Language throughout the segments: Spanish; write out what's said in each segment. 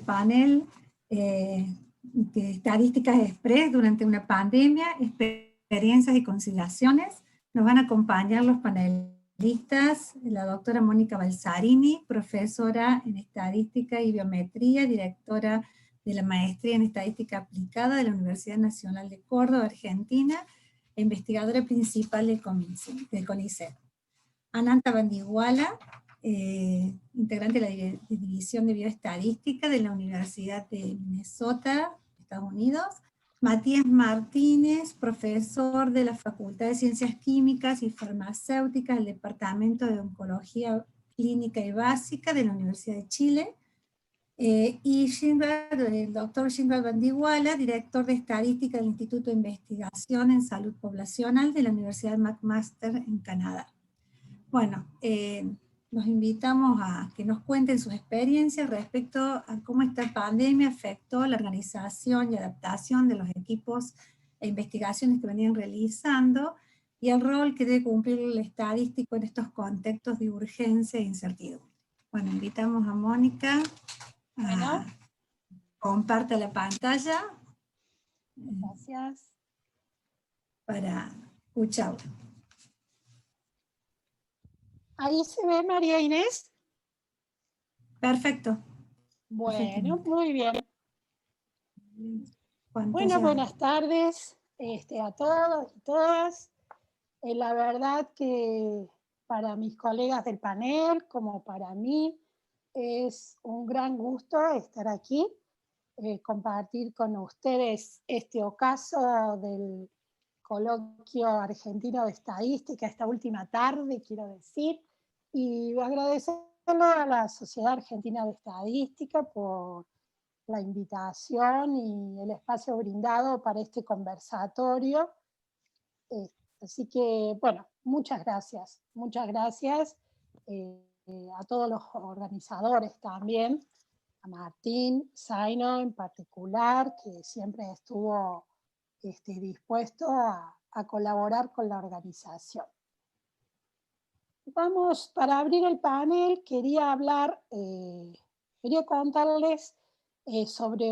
panel de estadísticas express durante una pandemia, experiencias y conciliaciones. Nos van a acompañar los panelistas, la doctora Mónica Balsarini, profesora en estadística y biometría, directora de la maestría en estadística aplicada de la Universidad Nacional de Córdoba, Argentina, e investigadora principal del CONICET. Ananta Bandiguala, integrante de la División de Bioestadística de la Universidad de Minnesota, Estados Unidos. Matías Martínez, profesor de la Facultad de Ciencias Químicas y Farmacéuticas del Departamento de Oncología Clínica y Básica de la Universidad de Chile. Y el doctor Shinrad Bandiguala, director de Estadística del Instituto de Investigación en Salud Poblacional de la Universidad McMaster en Canadá. Bueno, los invitamos a que nos cuenten sus experiencias respecto a cómo esta pandemia afectó la organización y adaptación de los equipos e investigaciones que venían realizando, y el rol que debe cumplir el estadístico en estos contextos de urgencia e incertidumbre. Bueno, invitamos a Mónica. Bueno. Comparte la pantalla. Gracias. Para escucharla. ¿Ahí se ve, María Inés? Perfecto. Bueno, muy bien. Pantalla. Bueno, buenas tardes a todos y todas. La verdad que para mis colegas del panel, como para mí, es un gran gusto estar aquí, compartir con ustedes este ocaso del Coloquio Argentino de Estadística, esta última tarde, quiero decir, y agradecerle a la Sociedad Argentina de Estadística por la invitación y el espacio brindado para este conversatorio. Así que, bueno, muchas gracias a todos los organizadores también, a Martín Zaino en particular, que siempre estuvo dispuesto a colaborar con la organización. Vamos, para abrir el panel, quería contarles sobre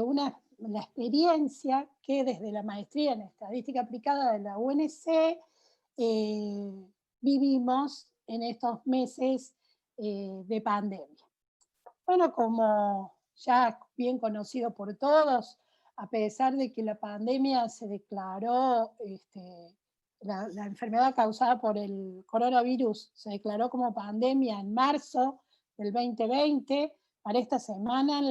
la experiencia que desde la maestría en Estadística Aplicada de la UNC vivimos en estos meses de pandemia. Bueno, como ya bien conocido por todos, a pesar de que la pandemia se declaró, la enfermedad causada por el coronavirus se declaró como pandemia en marzo del 2020, para esta semana,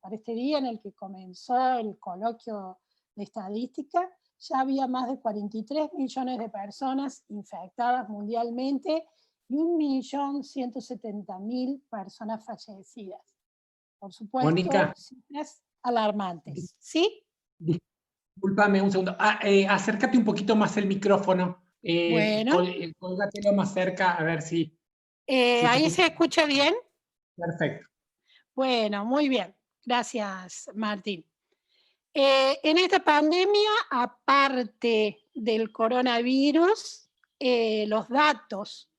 para este día en el que comenzó el coloquio de estadística, ya había más de 43 millones de personas infectadas mundialmente y 1.170.000 personas fallecidas. Por supuesto, Mónica, cifras alarmantes. ¿Sí? Discúlpame un segundo. Acércate un poquito más el micrófono. Bueno. Cólgatelo más cerca, a ver si... ¿Ahí se escucha bien? Perfecto. Bueno, muy bien. Gracias, Martín. En esta pandemia, aparte del coronavirus, los datos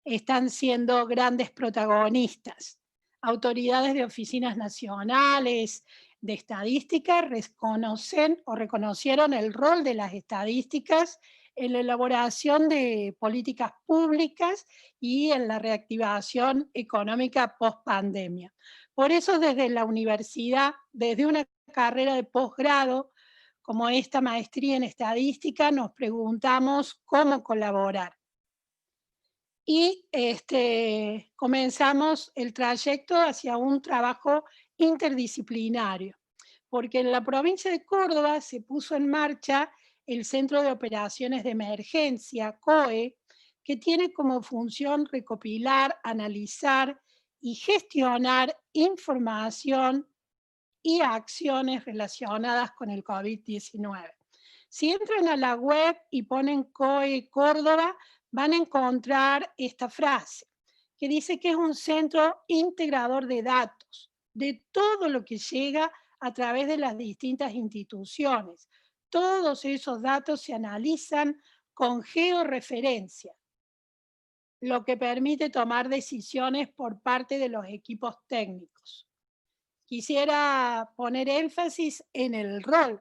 están siendo grandes protagonistas. Autoridades de oficinas nacionales de estadística reconocieron el rol de las estadísticas en la elaboración de políticas públicas y en la reactivación económica post-pandemia. Por eso desde la universidad, desde una carrera de posgrado, como esta maestría en estadística, nos preguntamos cómo colaborar. Y comenzamos el trayecto hacia un trabajo interdisciplinario, porque en la provincia de Córdoba se puso en marcha el Centro de Operaciones de Emergencia, COE, que tiene como función recopilar, analizar y gestionar información y acciones relacionadas con el COVID-19. Si entran a la web y ponen COE Córdoba, van a encontrar esta frase, que dice que es un centro integrador de datos, de todo lo que llega a través de las distintas instituciones. Todos esos datos se analizan con georreferencia, lo que permite tomar decisiones por parte de los equipos técnicos. quisiera poner énfasis en el rol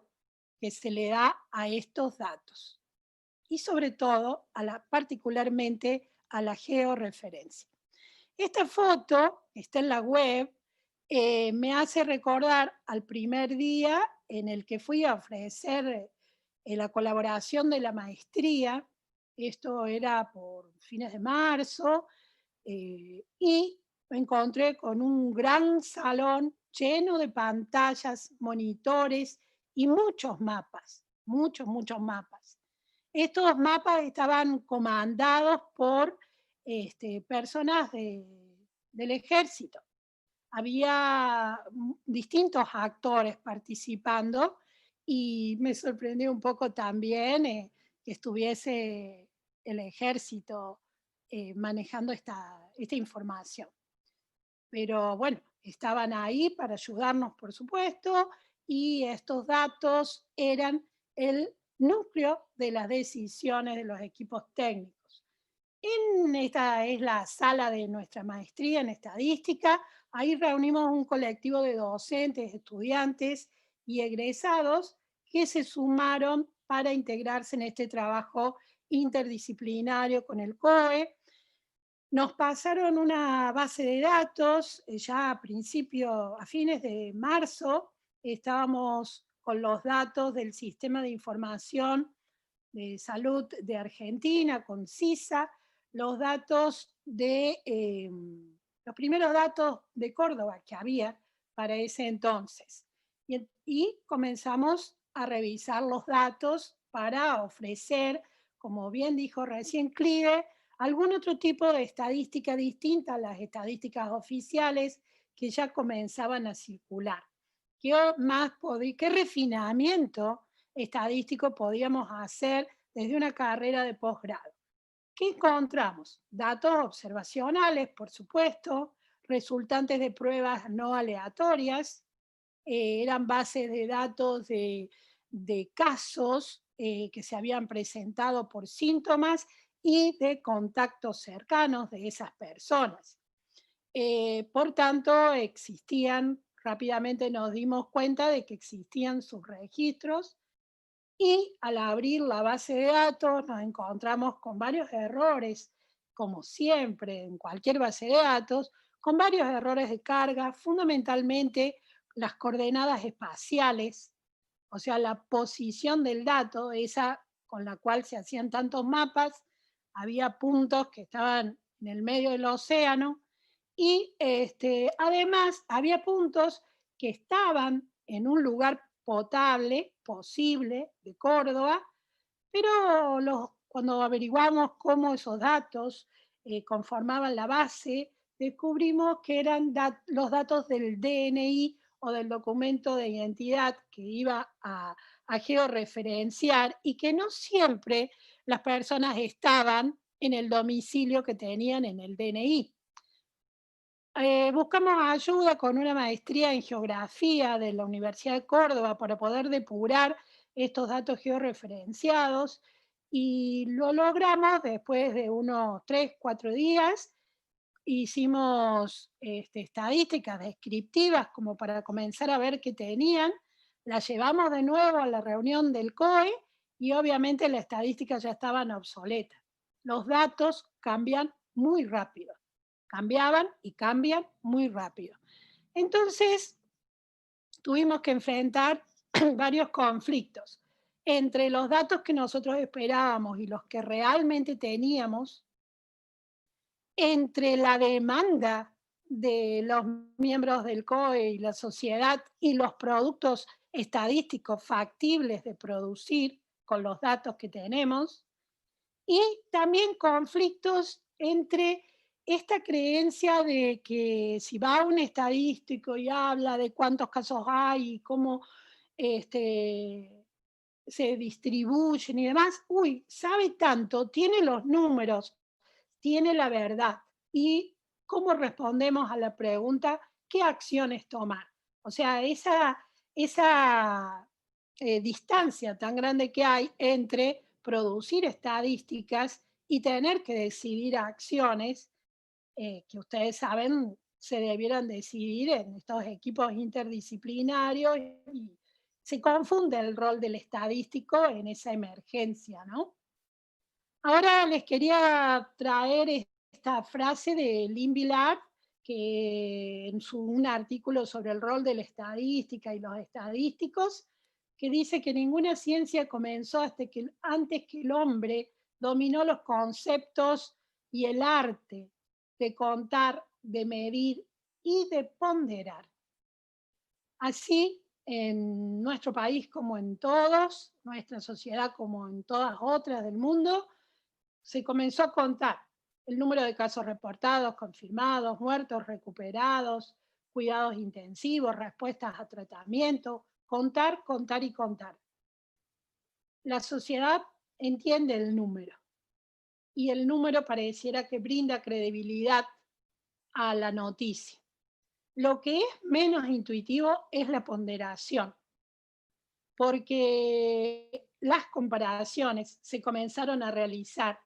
que se le da a estos datos y sobre todo, particularmente a la georreferencia. Esta foto, que está en la web, me hace recordar al primer día en el que fui a ofrecer la colaboración de la maestría. Esto era por fines de marzo, y me encontré con un gran salón lleno de pantallas, monitores y muchos mapas, muchos mapas. Estos mapas estaban comandados por personas del ejército. Había distintos actores participando y me sorprendió un poco también que estuviese el ejército manejando esta información. Pero bueno, estaban ahí para ayudarnos, por supuesto, y estos datos eran el núcleo de las decisiones de los equipos técnicos. Esta es la sala de nuestra maestría en estadística. Ahí reunimos un colectivo de docentes, estudiantes y egresados que se sumaron para integrarse en este trabajo interdisciplinario con el COE. Nos pasaron una base de datos ya a fines de marzo. Estábamos con los datos del Sistema de Información de Salud de Argentina, con CISA, los primeros datos de Córdoba que había para ese entonces. Y comenzamos a revisar los datos para ofrecer, como bien dijo recién Clive, algún otro tipo de estadística distinta a las estadísticas oficiales que ya comenzaban a circular. ¿Qué refinamiento estadístico podíamos hacer desde una carrera de posgrado? ¿Qué encontramos? Datos observacionales, por supuesto, resultantes de pruebas no aleatorias, eran bases de datos de casos que se habían presentado por síntomas y de contactos cercanos de esas personas. Por tanto, rápidamente nos dimos cuenta de que existían sus registros y al abrir la base de datos nos encontramos con varios errores, como siempre en cualquier base de datos, con varios errores de carga, fundamentalmente las coordenadas espaciales, o sea, la posición del dato, esa con la cual se hacían tantos mapas, había puntos que estaban en el medio del océano y además había puntos que estaban en un lugar potable, posible, de Córdoba, pero cuando averiguamos cómo esos datos conformaban la base, descubrimos que eran los datos del DNI o del documento de identidad que iba a georreferenciar y que no siempre las personas estaban en el domicilio que tenían en el DNI. Buscamos ayuda con una maestría en geografía de la Universidad de Córdoba para poder depurar estos datos georreferenciados y lo logramos después de unos 3, 4 días. Hicimos estadísticas descriptivas como para comenzar a ver qué tenían. Las llevamos de nuevo a la reunión del COE y obviamente las estadísticas ya estaban obsoletas. Los datos cambian muy rápido. Cambiaban y cambian muy rápido. Entonces, tuvimos que enfrentar varios conflictos entre los datos que nosotros esperábamos y los que realmente teníamos, entre la demanda de los miembros del COE y la sociedad y los productos estadísticos factibles de producir con los datos que tenemos, y también conflictos entre esta creencia de que si va un estadístico y habla de cuántos casos hay y cómo se distribuyen y demás, sabe tanto, tiene los números, tiene la verdad. ¿Y cómo respondemos a la pregunta, qué acciones tomar? O sea, esa distancia tan grande que hay entre producir estadísticas y tener que decidir acciones que ustedes saben se debieran decidir en estos equipos interdisciplinarios y se confunde el rol del estadístico en esa emergencia, ¿no? Ahora les quería traer esta frase de Lynn Villard, que en un artículo sobre el rol de la estadística y los estadísticos, que dice que ninguna ciencia comenzó antes que el hombre dominó los conceptos y el arte de contar, de medir y de ponderar. Así, en nuestro país como en todos, nuestra sociedad como en todas otras del mundo, se comenzó a contar el número de casos reportados, confirmados, muertos, recuperados, cuidados intensivos, respuestas a tratamiento, contar, contar y contar. La sociedad entiende el número y el número pareciera que brinda credibilidad a la noticia. Lo que es menos intuitivo es la ponderación, porque las comparaciones se comenzaron a realizar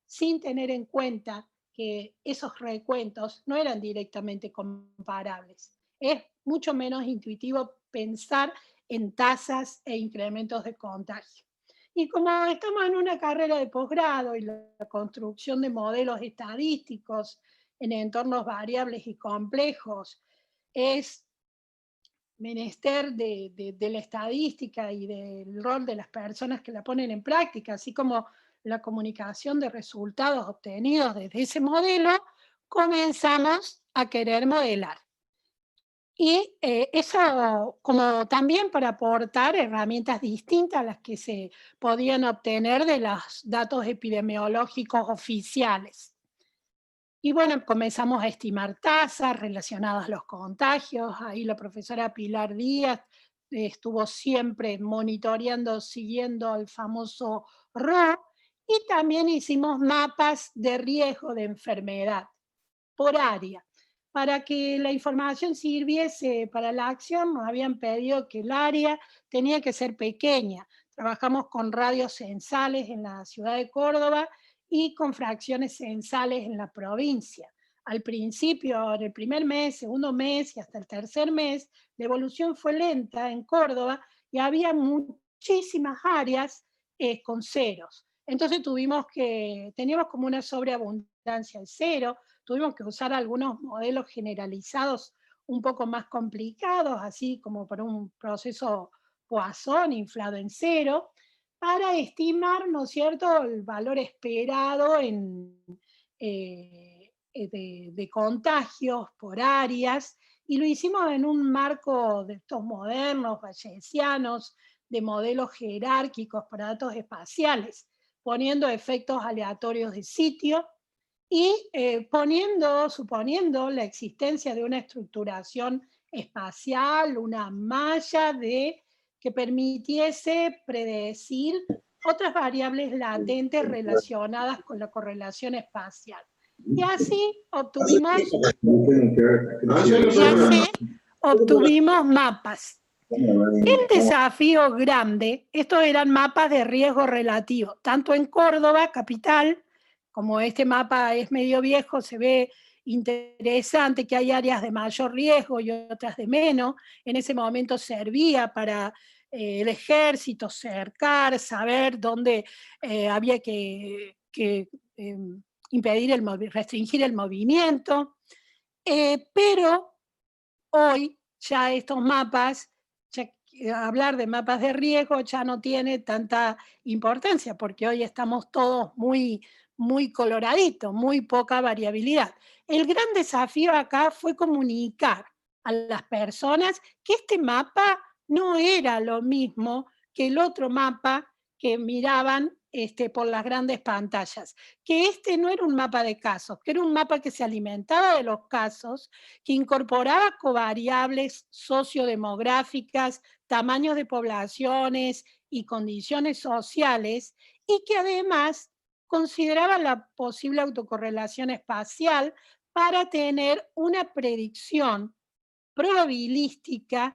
sin tener en cuenta que esos recuentos no eran directamente comparables. Es mucho menos intuitivo pensar en tasas e incrementos de contagio. Y como estamos en una carrera de posgrado y la construcción de modelos estadísticos en entornos variables y complejos es menester de la estadística y del rol de las personas que la ponen en práctica, así como la comunicación de resultados obtenidos desde ese modelo, comenzamos a querer modelar. Y eso como también para aportar herramientas distintas a las que se podían obtener de los datos epidemiológicos oficiales. Y bueno, comenzamos a estimar tasas relacionadas a los contagios. Ahí la profesora Pilar Díaz estuvo siempre monitoreando, siguiendo el famoso RO. Y también hicimos mapas de riesgo de enfermedad por área. Para que la información sirviese para la acción, nos habían pedido que el área tenía que ser pequeña. Trabajamos con radios censales en la ciudad de Córdoba y con fracciones censales en la provincia. Al principio, en el primer mes, segundo mes y hasta el tercer mes, la evolución fue lenta en Córdoba y había muchísimas áreas con ceros. Entonces teníamos como una sobreabundancia de cero, tuvimos que usar algunos modelos generalizados un poco más complicados, así como para un proceso Poisson inflado en cero, para estimar, ¿no es cierto?, el valor esperado de contagios por áreas, y lo hicimos en un marco de estos modernos, bayesianos, de modelos jerárquicos para datos espaciales, poniendo efectos aleatorios de sitio y suponiendo la existencia de una estructuración espacial, una malla que permitiese predecir otras variables latentes relacionadas con la correlación espacial. Y así obtuvimos mapas. El desafío grande, estos eran mapas de riesgo relativo, tanto en Córdoba, capital, como este mapa es medio viejo, se ve interesante que hay áreas de mayor riesgo y otras de menos. En ese momento servía para el ejército cercar, saber dónde había que restringir el movimiento. Pero hoy ya estos mapas, hablar de mapas de riesgo ya no tiene tanta importancia, porque hoy estamos todos muy coloraditos, muy poca variabilidad. El gran desafío acá fue comunicar a las personas que este mapa no era lo mismo que el otro mapa que miraban por las grandes pantallas, que este no era un mapa de casos, que era un mapa que se alimentaba de los casos, que incorporaba covariables sociodemográficas, tamaños de poblaciones y condiciones sociales, y que además consideraba la posible autocorrelación espacial para tener una predicción probabilística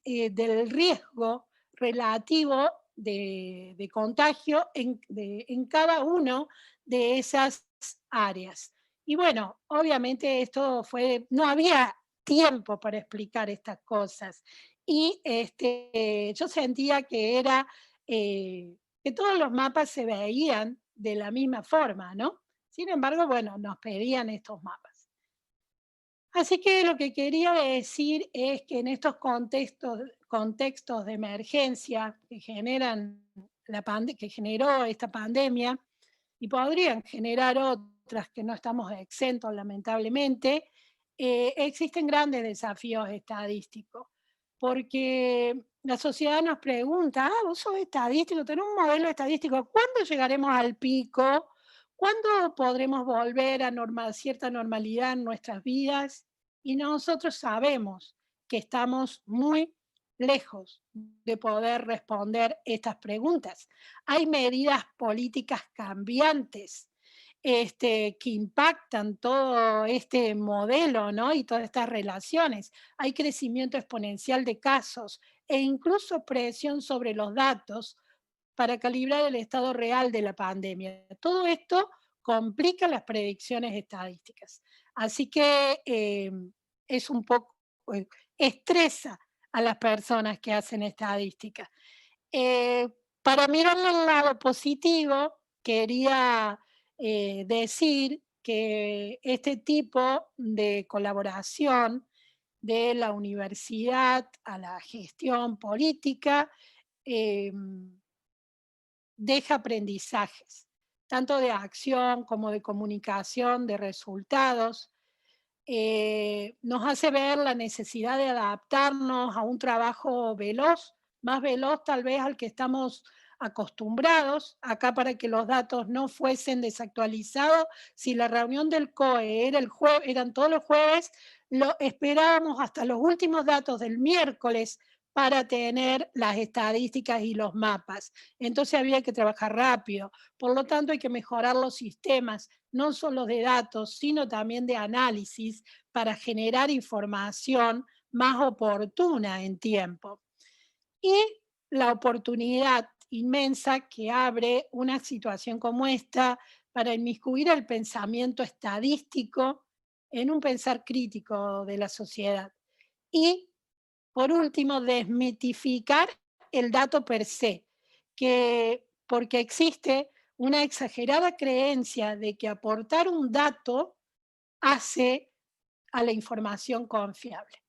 del riesgo relativo de contagio en cada uno de esas áreas. Y bueno, obviamente esto no había tiempo para explicar estas cosas. Y yo sentía que que todos los mapas se veían de la misma forma, ¿no? Sin embargo, bueno, nos pedían estos mapas. Así que lo que quería decir es que en estos contextos de emergencia que que generó esta pandemia, y podrían generar otras que no estamos exentos, lamentablemente, existen grandes desafíos estadísticos, porque la sociedad nos pregunta, vos sos estadístico, tenés un modelo estadístico, ¿cuándo llegaremos al pico? ¿Cuándo podremos volver a cierta normalidad en nuestras vidas? Y nosotros sabemos que estamos muy lejos de poder responder estas preguntas. Hay medidas políticas cambiantes que impactan todo este modelo, ¿no? Y todas estas relaciones. Hay crecimiento exponencial de casos e incluso presión sobre los datos para calibrar el estado real de la pandemia. Todo esto complica las predicciones estadísticas. Así que es un poco, estresa a las personas que hacen estadística. Eh, para mirarle el lado positivo, quería decir que este tipo de colaboración de la universidad a la gestión política eh, deja aprendizajes, tanto de acción como de comunicación, de resultados. Nos hace ver la necesidad de adaptarnos a un trabajo veloz, más veloz tal vez al que estamos acostumbrados. Acá, para que los datos no fuesen desactualizados, si la reunión del COE era eran todos los jueves, lo esperábamos hasta los últimos datos del miércoles para tener las estadísticas y los mapas. Entonces había que trabajar rápido. Por lo tanto, hay que mejorar los sistemas, no solo de datos, sino también de análisis, para generar información más oportuna en tiempo. Y la oportunidad inmensa que abre una situación como esta para inmiscuir el pensamiento estadístico en un pensar crítico de la sociedad. Y, por último, desmitificar el dato per se, porque existe una exagerada creencia de que aportar un dato hace a la información confiable.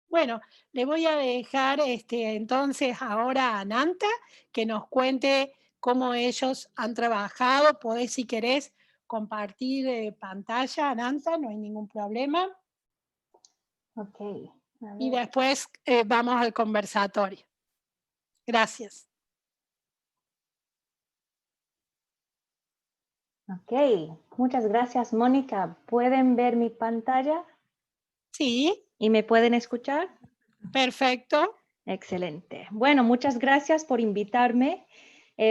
Bueno, le voy a dejar entonces ahora a Nanta que nos cuente cómo ellos han trabajado. Podés, si querés, compartir pantalla, Nanta, no hay ningún problema. Ok. Y después vamos al conversatorio. Gracias. Ok, muchas gracias, Mónica. ¿Pueden ver mi pantalla? Sí. ¿Y me pueden escuchar? Perfecto. Excelente. Bueno, muchas gracias por invitarme.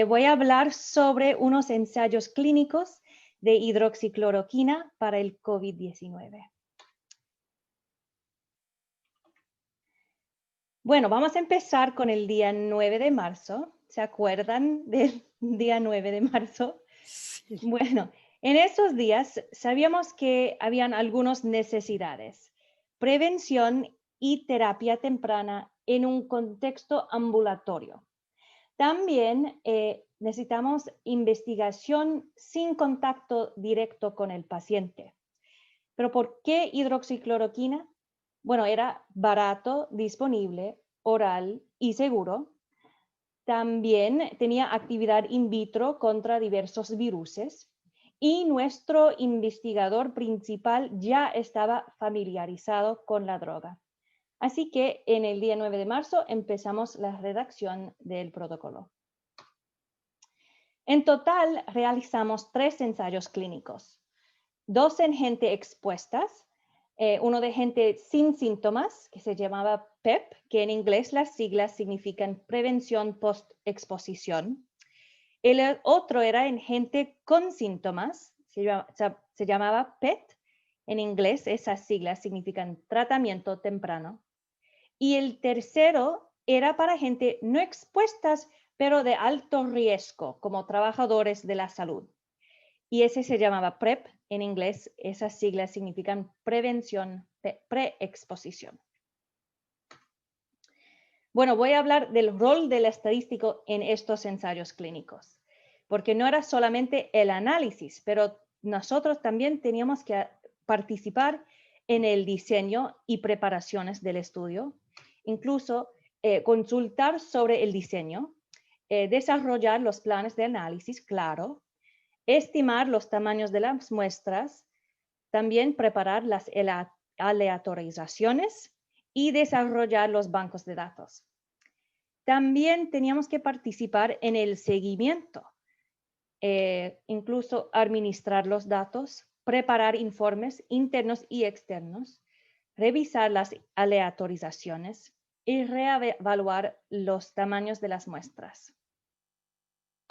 Voy a hablar sobre unos ensayos clínicos de hidroxicloroquina para el COVID-19. Bueno, vamos a empezar con el día 9 de marzo. ¿Se acuerdan del día 9 de marzo? Sí. Bueno, en esos días sabíamos que habían algunas necesidades: prevención y terapia temprana en un contexto ambulatorio. También necesitamos investigación sin contacto directo con el paciente. ¿Pero por qué hidroxicloroquina? Bueno, era barato, disponible, oral y seguro. También tenía actividad in vitro contra diversos viruses y nuestro investigador principal ya estaba familiarizado con la droga. Así que en el día 9 de marzo empezamos la redacción del protocolo. En total realizamos 3 ensayos clínicos, 2 en gente expuestas, uno de gente sin síntomas, que se llamaba PEP, que en inglés las siglas significan prevención post-exposición. El otro era en gente con síntomas, se llamaba PET, en inglés esas siglas significan tratamiento temprano. Y el tercero era para gente no expuestas, pero de alto riesgo, como trabajadores de la salud. y ese se llamaba PrEP en inglés. Esas siglas significan prevención, preexposición. Bueno, voy a hablar del rol del estadístico en estos ensayos clínicos, porque no era solamente el análisis, pero nosotros también teníamos que participar en el diseño y preparaciones del estudio, incluso consultar sobre el diseño, desarrollar los planes de análisis, claro, estimar los tamaños de las muestras, también preparar las aleatorizaciones y desarrollar los bancos de datos. También teníamos que participar en el seguimiento, incluso administrar los datos, preparar informes internos y externos, revisar las aleatorizaciones y reevaluar los tamaños de las muestras.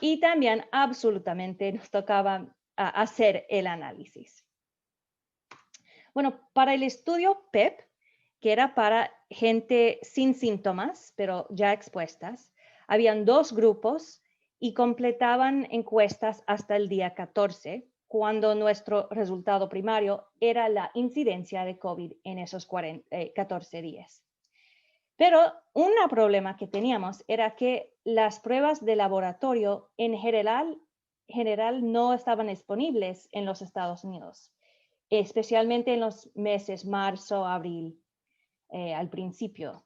Y también absolutamente nos tocaba hacer el análisis. Bueno, para el estudio PEP, que era para gente sin síntomas, pero ya expuestas, habían 2 grupos y completaban encuestas hasta el día 14, cuando nuestro resultado primario era la incidencia de COVID en esos 14 días. Pero un problema que teníamos era que las pruebas de laboratorio en general no estaban disponibles en los Estados Unidos, especialmente en los meses marzo, abril, al principio.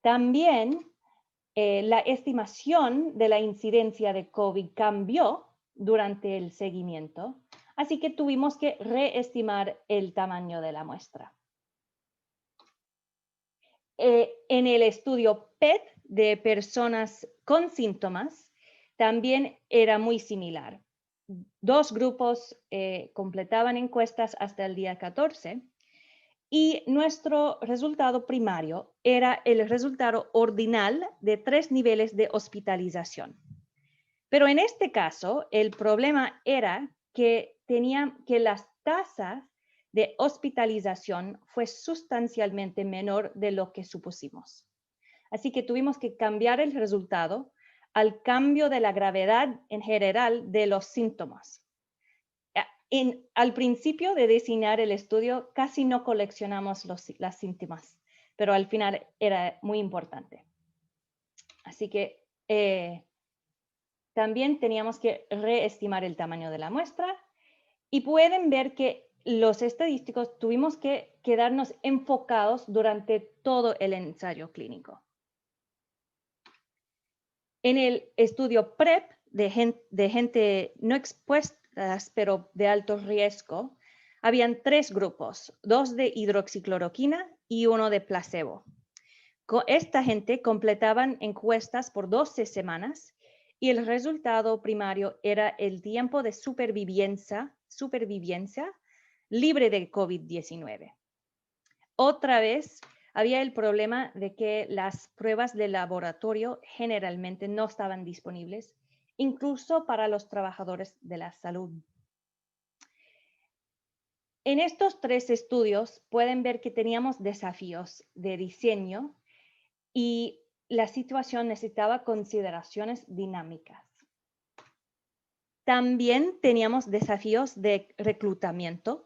También la estimación de la incidencia de COVID cambió durante el seguimiento, así que tuvimos que reestimar el tamaño de la muestra. En el estudio PET de personas con síntomas también era muy similar. 2 grupos completaban encuestas hasta el día 14 y nuestro resultado primario era el resultado ordinal de 3 niveles de hospitalización. Pero en este caso, el problema era que las tasas de hospitalización fue sustancialmente menor de lo que supusimos. Así que tuvimos que cambiar el resultado al cambio de la gravedad en general de los síntomas. Al principio de diseñar el estudio casi no coleccionamos las síntomas, pero al final era muy importante. Así que también teníamos que reestimar el tamaño de la muestra y pueden ver que los estadísticos tuvimos que quedarnos enfocados durante todo el ensayo clínico. En el estudio PrEP de gente no expuestas, pero de alto riesgo, habían 3 grupos, 2 de hidroxicloroquina y 1 de placebo. Esta gente completaban encuestas por 12 semanas y el resultado primario era el tiempo de supervivencia libre de COVID-19. Otra vez, había el problema de que las pruebas de laboratorio generalmente no estaban disponibles, incluso para los trabajadores de la salud. En estos 3 estudios pueden ver que teníamos desafíos de diseño y la situación necesitaba consideraciones dinámicas. También teníamos desafíos de reclutamiento.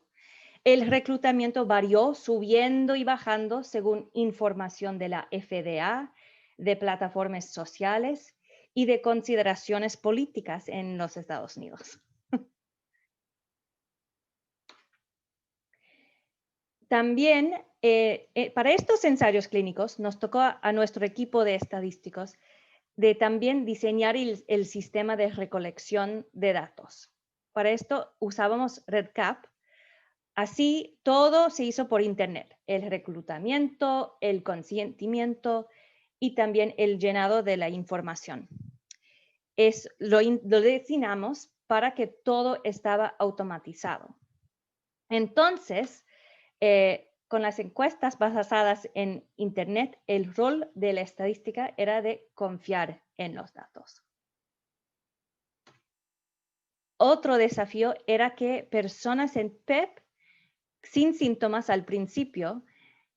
El reclutamiento varió subiendo y bajando según información de la FDA, de plataformas sociales y de consideraciones políticas en los Estados Unidos. También, para estos ensayos clínicos, nos tocó a nuestro equipo de estadísticos de también diseñar el sistema de recolección de datos. Para esto usábamos REDCap. Así, todo se hizo por Internet, el reclutamiento, el consentimiento y también el llenado de la información. Lo diseñamos para que todo estaba automatizado. Entonces, con las encuestas basadas en Internet, el rol de la estadística era de confiar en los datos. Otro desafío era que personas en PEP sin síntomas al principio,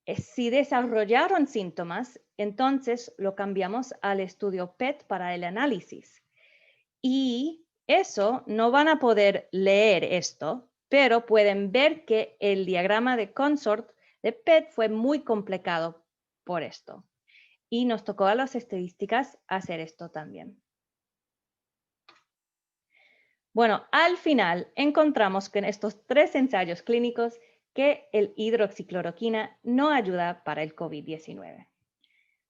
si desarrollaron síntomas, entonces lo cambiamos al estudio PET para el análisis. Y Eso no van a poder leer esto, pero pueden ver que el diagrama de Consort de PET fue muy complicado por esto. Y nos tocó a las estadísticas hacer esto también. Bueno, al final encontramos con estos 3 ensayos clínicos que el hidroxicloroquina no ayuda para el COVID-19.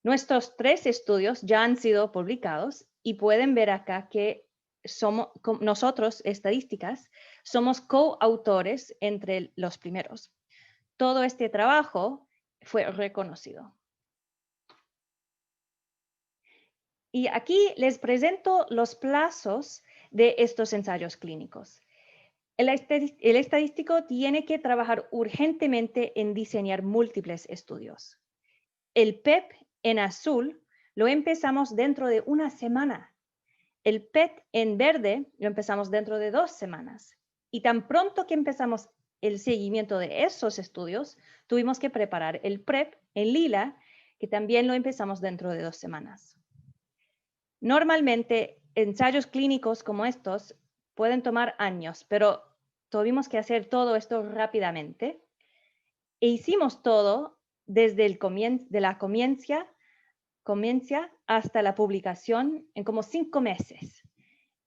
Nuestros 3 estudios ya han sido publicados y pueden ver acá que nosotros, estadísticas, somos coautores entre los primeros. Todo este trabajo fue reconocido. Y aquí les presento los plazos de estos ensayos clínicos. El estadístico tiene que trabajar urgentemente en diseñar múltiples estudios. El PEP en azul lo empezamos dentro de 1 semana. El PET en verde lo empezamos dentro de 2 semanas. Y tan pronto que empezamos el seguimiento de esos estudios, tuvimos que preparar el PREP en lila, que también lo empezamos dentro de 2 semanas. Normalmente, ensayos clínicos como estos pueden tomar años, pero tuvimos que hacer todo esto rápidamente. E hicimos todo desde la comienza hasta la publicación en como 5 meses.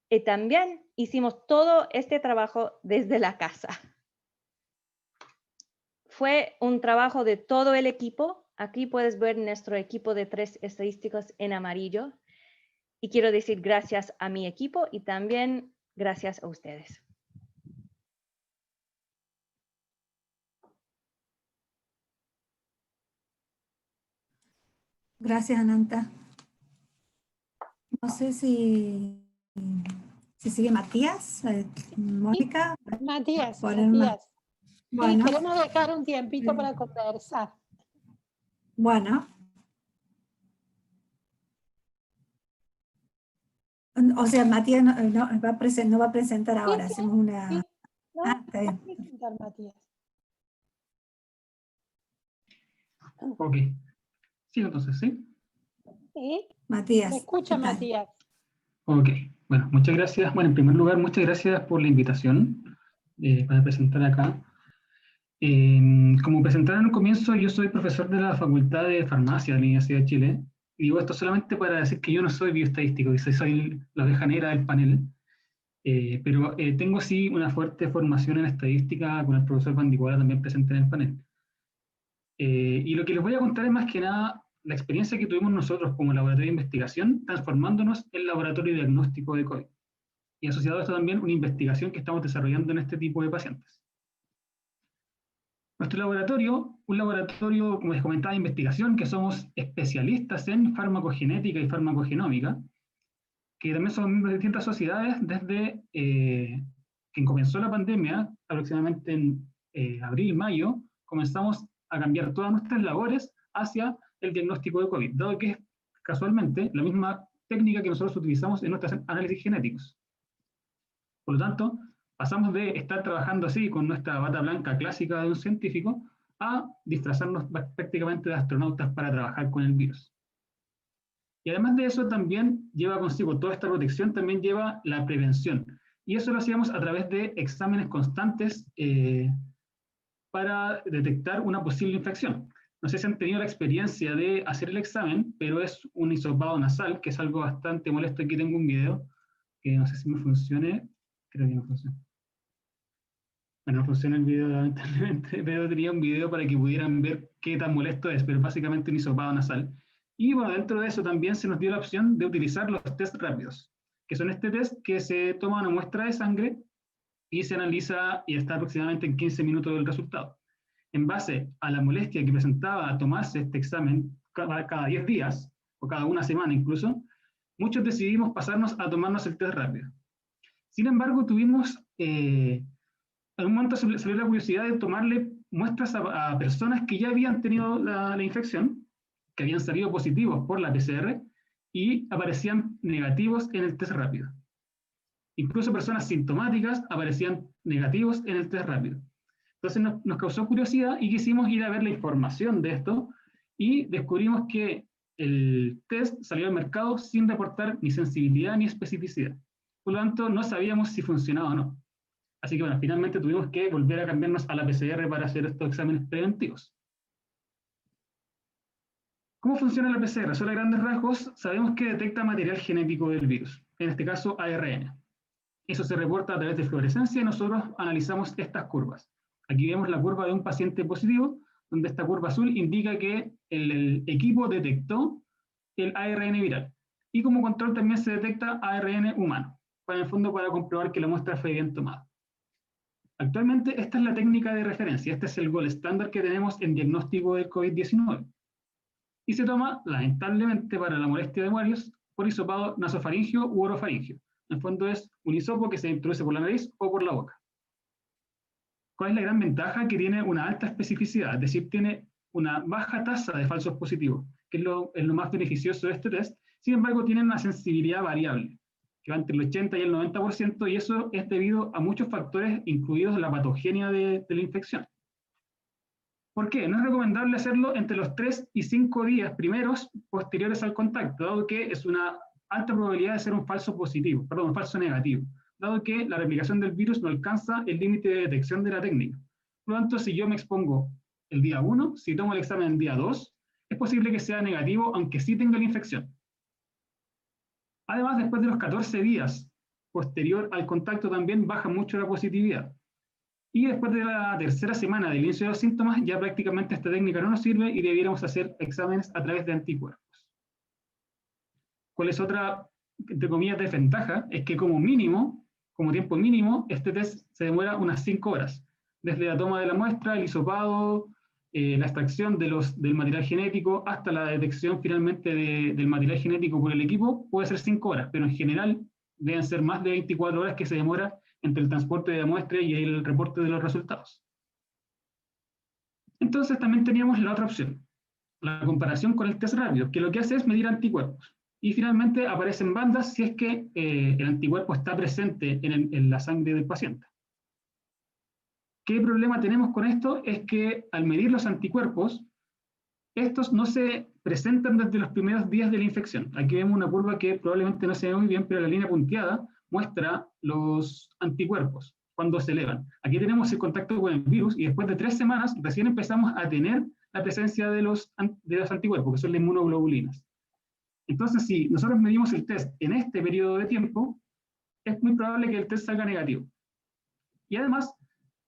Y también hicimos todo este trabajo desde la casa. Fue un trabajo de todo el equipo. Aquí puedes ver nuestro equipo de 3 estadísticos en amarillo. Y quiero decir gracias a mi equipo y también gracias a ustedes. Gracias, Ananta. No sé si sigue Matías, Mónica. Matías, Matías. Bueno. Sí, queremos dejar un tiempito para conversar. Bueno. O sea, Matías no va a presentar ahora, Sí, hacemos una... Sí. No, está bien. va a presentar Matías. Ok. Sí, entonces, ¿sí? Sí. Matías. ¿Me escucha, Matías? Ok. Bueno, muchas gracias. Bueno, en primer lugar, muchas gracias por la invitación para presentar acá. Como presentaron al comienzo, yo soy profesor de la Facultad de Farmacia de la Universidad de Chile. Y digo esto solamente para decir que yo no soy bioestadístico, soy la oveja negra del panel. Pero tengo sí una fuerte formación en estadística con el profesor Bandiguara también presente en el panel. Y lo que les voy a contar es más que nada la experiencia que tuvimos nosotros como laboratorio de investigación transformándonos en laboratorio de diagnóstico de COVID. Y asociado a esto también una investigación que estamos desarrollando en este tipo de pacientes. Nuestro laboratorio, un laboratorio, como les comentaba, de investigación, que somos especialistas en farmacogenética y farmacogenómica, que también somos miembros de distintas sociedades desde que comenzó la pandemia, aproximadamente en abril, mayo, comenzamos a cambiar todas nuestras labores hacia el diagnóstico de COVID, dado que es casualmente la misma técnica que nosotros utilizamos en nuestros análisis genéticos. Por lo tanto, pasamos de estar trabajando así con nuestra bata blanca clásica de un científico a disfrazarnos prácticamente de astronautas para trabajar con el virus. Y además de eso también lleva consigo toda esta protección, también lleva la prevención. Y eso lo hacíamos a través de exámenes constantes para detectar una posible infección. No sé si han tenido la experiencia de hacer el examen, pero es un hisopado nasal, que es algo bastante molesto. Aquí tengo un video, que no sé si me funcione, creo que no funciona. Bueno, no funciona el video, lamentablemente, pero tenía un video para que pudieran ver qué tan molesto es, pero básicamente un hisopado nasal. Y bueno, dentro de eso también se nos dio la opción de utilizar los test rápidos, que son este test que se toma una muestra de sangre y se analiza y está aproximadamente en 15 minutos del resultado. En base a la molestia que presentaba tomarse este examen cada 10 días, o cada 1 semana incluso, muchos decidimos pasarnos a tomarnos el test rápido. Sin embargo, tuvimos, en un momento salió la curiosidad de tomarle muestras a personas que ya habían tenido la infección, que habían salido positivos por la PCR, y aparecían negativos en el test rápido. Incluso personas sintomáticas aparecían negativos en el test rápido. Entonces nos causó curiosidad y quisimos ir a ver la información de esto y descubrimos que el test salió al mercado sin reportar ni sensibilidad ni especificidad. por lo tanto no sabíamos si funcionaba o no. Así que bueno, finalmente tuvimos que volver a cambiarnos a la PCR para hacer estos exámenes preventivos. ¿Cómo funciona la PCR? Solo a grandes rasgos, sabemos que detecta material genético del virus, en este caso ARN. Eso se reporta a través de fluorescencia y nosotros analizamos estas curvas. Aquí vemos la curva de un paciente positivo, donde esta curva azul indica que el equipo detectó el ARN viral. Y como control también se detecta ARN humano, en el fondo para comprobar que la muestra fue bien tomada. Actualmente esta es la técnica de referencia, este es el gold estándar que tenemos en diagnóstico del COVID-19. Y se toma, lamentablemente, para la molestia de varios, por hisopado nasofaringio u orofaringio. En el fondo es un hisopo que se introduce por la nariz o por la boca. ¿Cuál es la gran ventaja? Que tiene una alta especificidad, es decir, tiene una baja tasa de falsos positivos, que es lo más beneficioso de este test. Sin embargo, tiene una sensibilidad variable, que va entre el 80 y el 90%, y eso es debido a muchos factores, incluidos la patogenia de la infección. ¿Por qué? No es recomendable hacerlo entre los 3 y 5 días primeros posteriores al contacto, dado que es una alta probabilidad de ser un falso positivo, perdón, un falso negativo, dado que la replicación del virus no alcanza el límite de detección de la técnica. Por lo tanto, si yo me expongo el día 1, si tomo el examen el día 2, es posible que sea negativo, aunque sí tenga la infección. Además, después de los 14 días posterior al contacto también baja mucho la positividad. Y después de la tercera semana del inicio de los síntomas, ya prácticamente esta técnica no nos sirve y debiéramos hacer exámenes a través de anticuerpos. ¿Cuál es otra, entre comillas, desventaja? Es que como mínimo, como tiempo mínimo, este test se demora unas 5 horas. Desde la toma de la muestra, el hisopado, la extracción del material genético, hasta la detección finalmente del material genético por el equipo, puede ser 5 horas, pero en general deben ser más de 24 horas que se demora entre el transporte de la muestra y el reporte de los resultados. Entonces también teníamos la otra opción, la comparación con el test rápido, que lo que hace es medir anticuerpos. Y finalmente aparecen bandas si es que el anticuerpo está presente en la sangre del paciente. ¿Qué problema tenemos con esto? Es que al medir los anticuerpos, estos no se presentan desde los primeros días de la infección. Aquí vemos una curva que probablemente no se ve muy bien, pero la línea punteada muestra los anticuerpos cuando se elevan. Aquí tenemos el contacto con el virus y después de 3 semanas recién empezamos a tener la presencia de los anticuerpos, que son las inmunoglobulinas. Entonces, si nosotros medimos el test en este periodo de tiempo, es muy probable que el test salga negativo. Y además,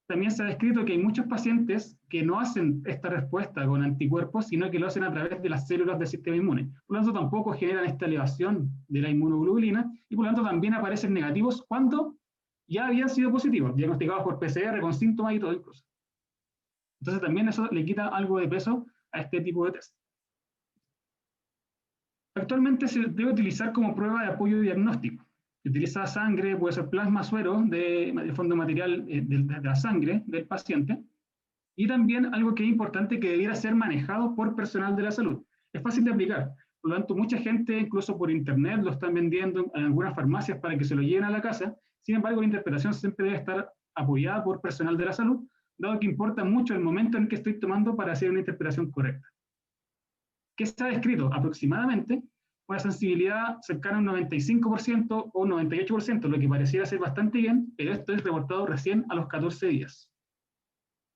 también se ha descrito que hay muchos pacientes que no hacen esta respuesta con anticuerpos, sino que lo hacen a través de las células del sistema inmune. Por lo tanto, tampoco generan esta elevación de la inmunoglobulina y por lo tanto también aparecen negativos cuando ya habían sido positivos, diagnosticados por PCR con síntomas y todo incluso. Entonces también eso le quita algo de peso a este tipo de test. Actualmente se debe utilizar como prueba de apoyo diagnóstico. Se utiliza sangre, puede ser plasma, suero, de fondo material de la sangre del paciente. Y también algo que es importante, que debiera ser manejado por personal de la salud. Es fácil de aplicar. Por lo tanto, mucha gente, incluso por internet, lo están vendiendo en algunas farmacias para que se lo lleven a la casa. Sin embargo, la interpretación siempre debe estar apoyada por personal de la salud, dado que importa mucho el momento en que estoy tomando para hacer una interpretación correcta. ¿Qué se ha descrito? Aproximadamente una sensibilidad cercana a un 95% o un 98%, lo que pareciera ser bastante bien, pero esto es reportado recién a los 14 días.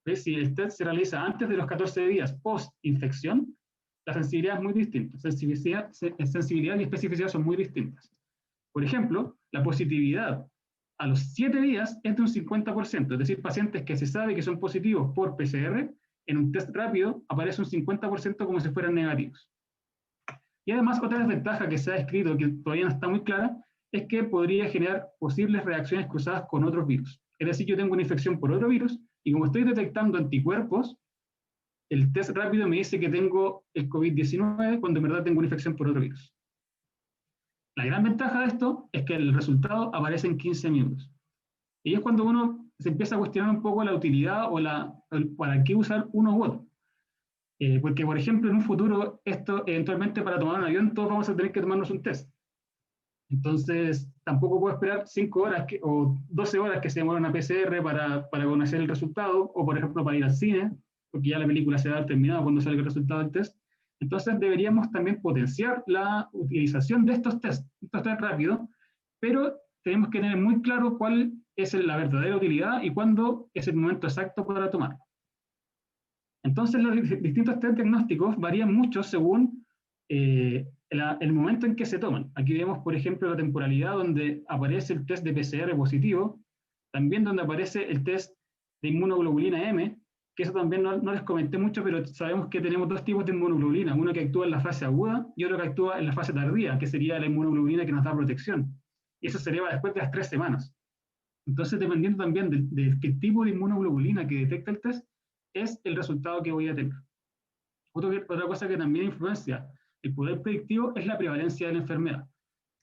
¿Ves? Si el test se realiza antes de los 14 días post-infección, la sensibilidad es muy distinta. Sensibilidad y especificidad son muy distintas. Por ejemplo, la positividad a los 7 días es de un 50%, es decir, pacientes que se sabe que son positivos por PCR, en un test rápido aparece un 50% como si fueran negativos. Y además, otra desventaja que se ha descrito, que todavía no está muy clara, es que podría generar posibles reacciones cruzadas con otros virus. Es decir, yo tengo una infección por otro virus, y como estoy detectando anticuerpos, el test rápido me dice que tengo el COVID-19 cuando en verdad tengo una infección por otro virus. La gran ventaja de esto es que el resultado aparece en 15 minutos. Y es cuando uno se empieza a cuestionar un poco la utilidad o para qué usar uno u otro. Porque, por ejemplo, en un futuro, eventualmente para tomar un avión, todos vamos a tener que tomarnos un test. Entonces, tampoco puedo esperar 5 horas o 12 horas que se demora una PCR para conocer el resultado, o por ejemplo para ir al cine, porque ya la película se va a haber terminado cuando salga el resultado del test. Entonces, deberíamos también potenciar la utilización de estos test rápidos, pero tenemos que tener muy claro cuál es la verdadera utilidad y cuándo es el momento exacto para tomarlo. Entonces los distintos test diagnósticos varían mucho según el momento en que se toman. Aquí vemos, por ejemplo, la temporalidad donde aparece el test de PCR positivo, también donde aparece el test de inmunoglobulina M, que eso también no les comenté mucho, pero sabemos que tenemos dos tipos de inmunoglobulina, uno que actúa en la fase aguda y otro que actúa en la fase tardía, que sería la inmunoglobulina que nos da protección. Y eso se eleva después de las 3 semanas. Entonces, dependiendo también de qué tipo de inmunoglobulina que detecta el test, es el resultado que voy a tener. Otra cosa que también influencia el poder predictivo es la prevalencia de la enfermedad.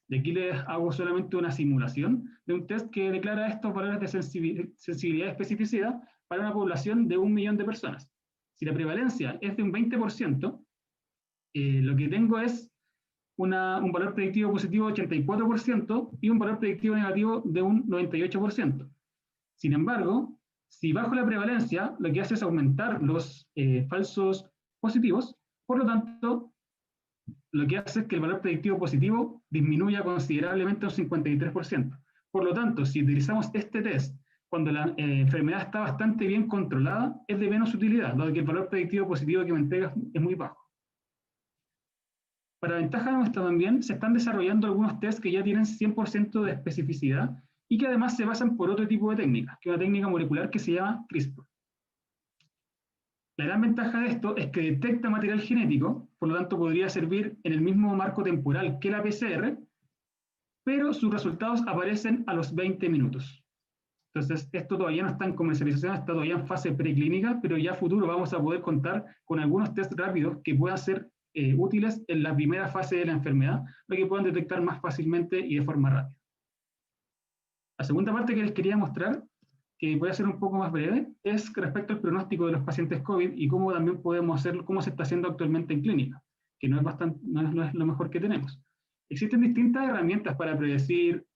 De aquí les hago solamente una simulación de un test que declara estos valores de sensibilidad y especificidad para una población de 1 millón de personas. Si la prevalencia es de un 20%, lo que tengo es un valor predictivo positivo de 84% y un valor predictivo negativo de un 98%. Sin embargo, si bajo la prevalencia, lo que hace es aumentar los falsos positivos, por lo tanto, lo que hace es que el valor predictivo positivo disminuya considerablemente un 53%. Por lo tanto, si utilizamos este test cuando la enfermedad está bastante bien controlada, es de menos utilidad, dado que el valor predictivo positivo que me entrega es muy bajo. Para ventaja nuestra también, se están desarrollando algunos tests que ya tienen 100% de especificidad y que además se basan por otro tipo de técnica, que es una técnica molecular que se llama CRISPR. La gran ventaja de esto es que detecta material genético, por lo tanto podría servir en el mismo marco temporal que la PCR, pero sus resultados aparecen a los 20 minutos. Entonces, esto todavía no está en comercialización, está todavía en fase preclínica, pero ya a futuro vamos a poder contar con algunos test rápidos que puedan ser útiles en la primera fase de la enfermedad, para que puedan detectar más fácilmente y de forma rápida. La segunda parte que les quería mostrar, que voy a ser un poco más breve, es respecto al pronóstico de los pacientes COVID y cómo también podemos hacerlo, cómo se está haciendo actualmente en clínica, que no es lo mejor que tenemos. Existen distintas herramientas para predecir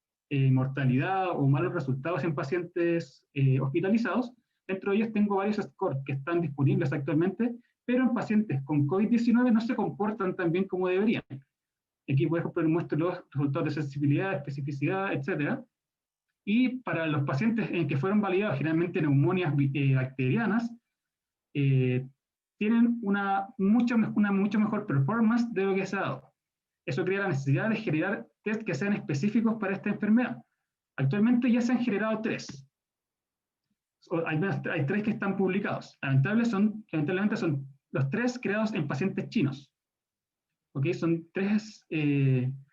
mortalidad o malos resultados en pacientes hospitalizados. Dentro de ellos tengo varios scores que están disponibles actualmente, pero en pacientes con COVID-19 no se comportan tan bien como deberían. Aquí, por ejemplo, les muestro los resultados de sensibilidad, especificidad, etc. Y para los pacientes en que fueron validados generalmente neumonias bacterianas, tienen una mucho mejor performance de lo que se ha dado. Eso crea la necesidad de generar test que sean específicos para esta enfermedad. Actualmente ya se han generado 3. Hay 3 que están publicados. Lamentablemente son los 3 creados en pacientes chinos. ¿Okay? Son 3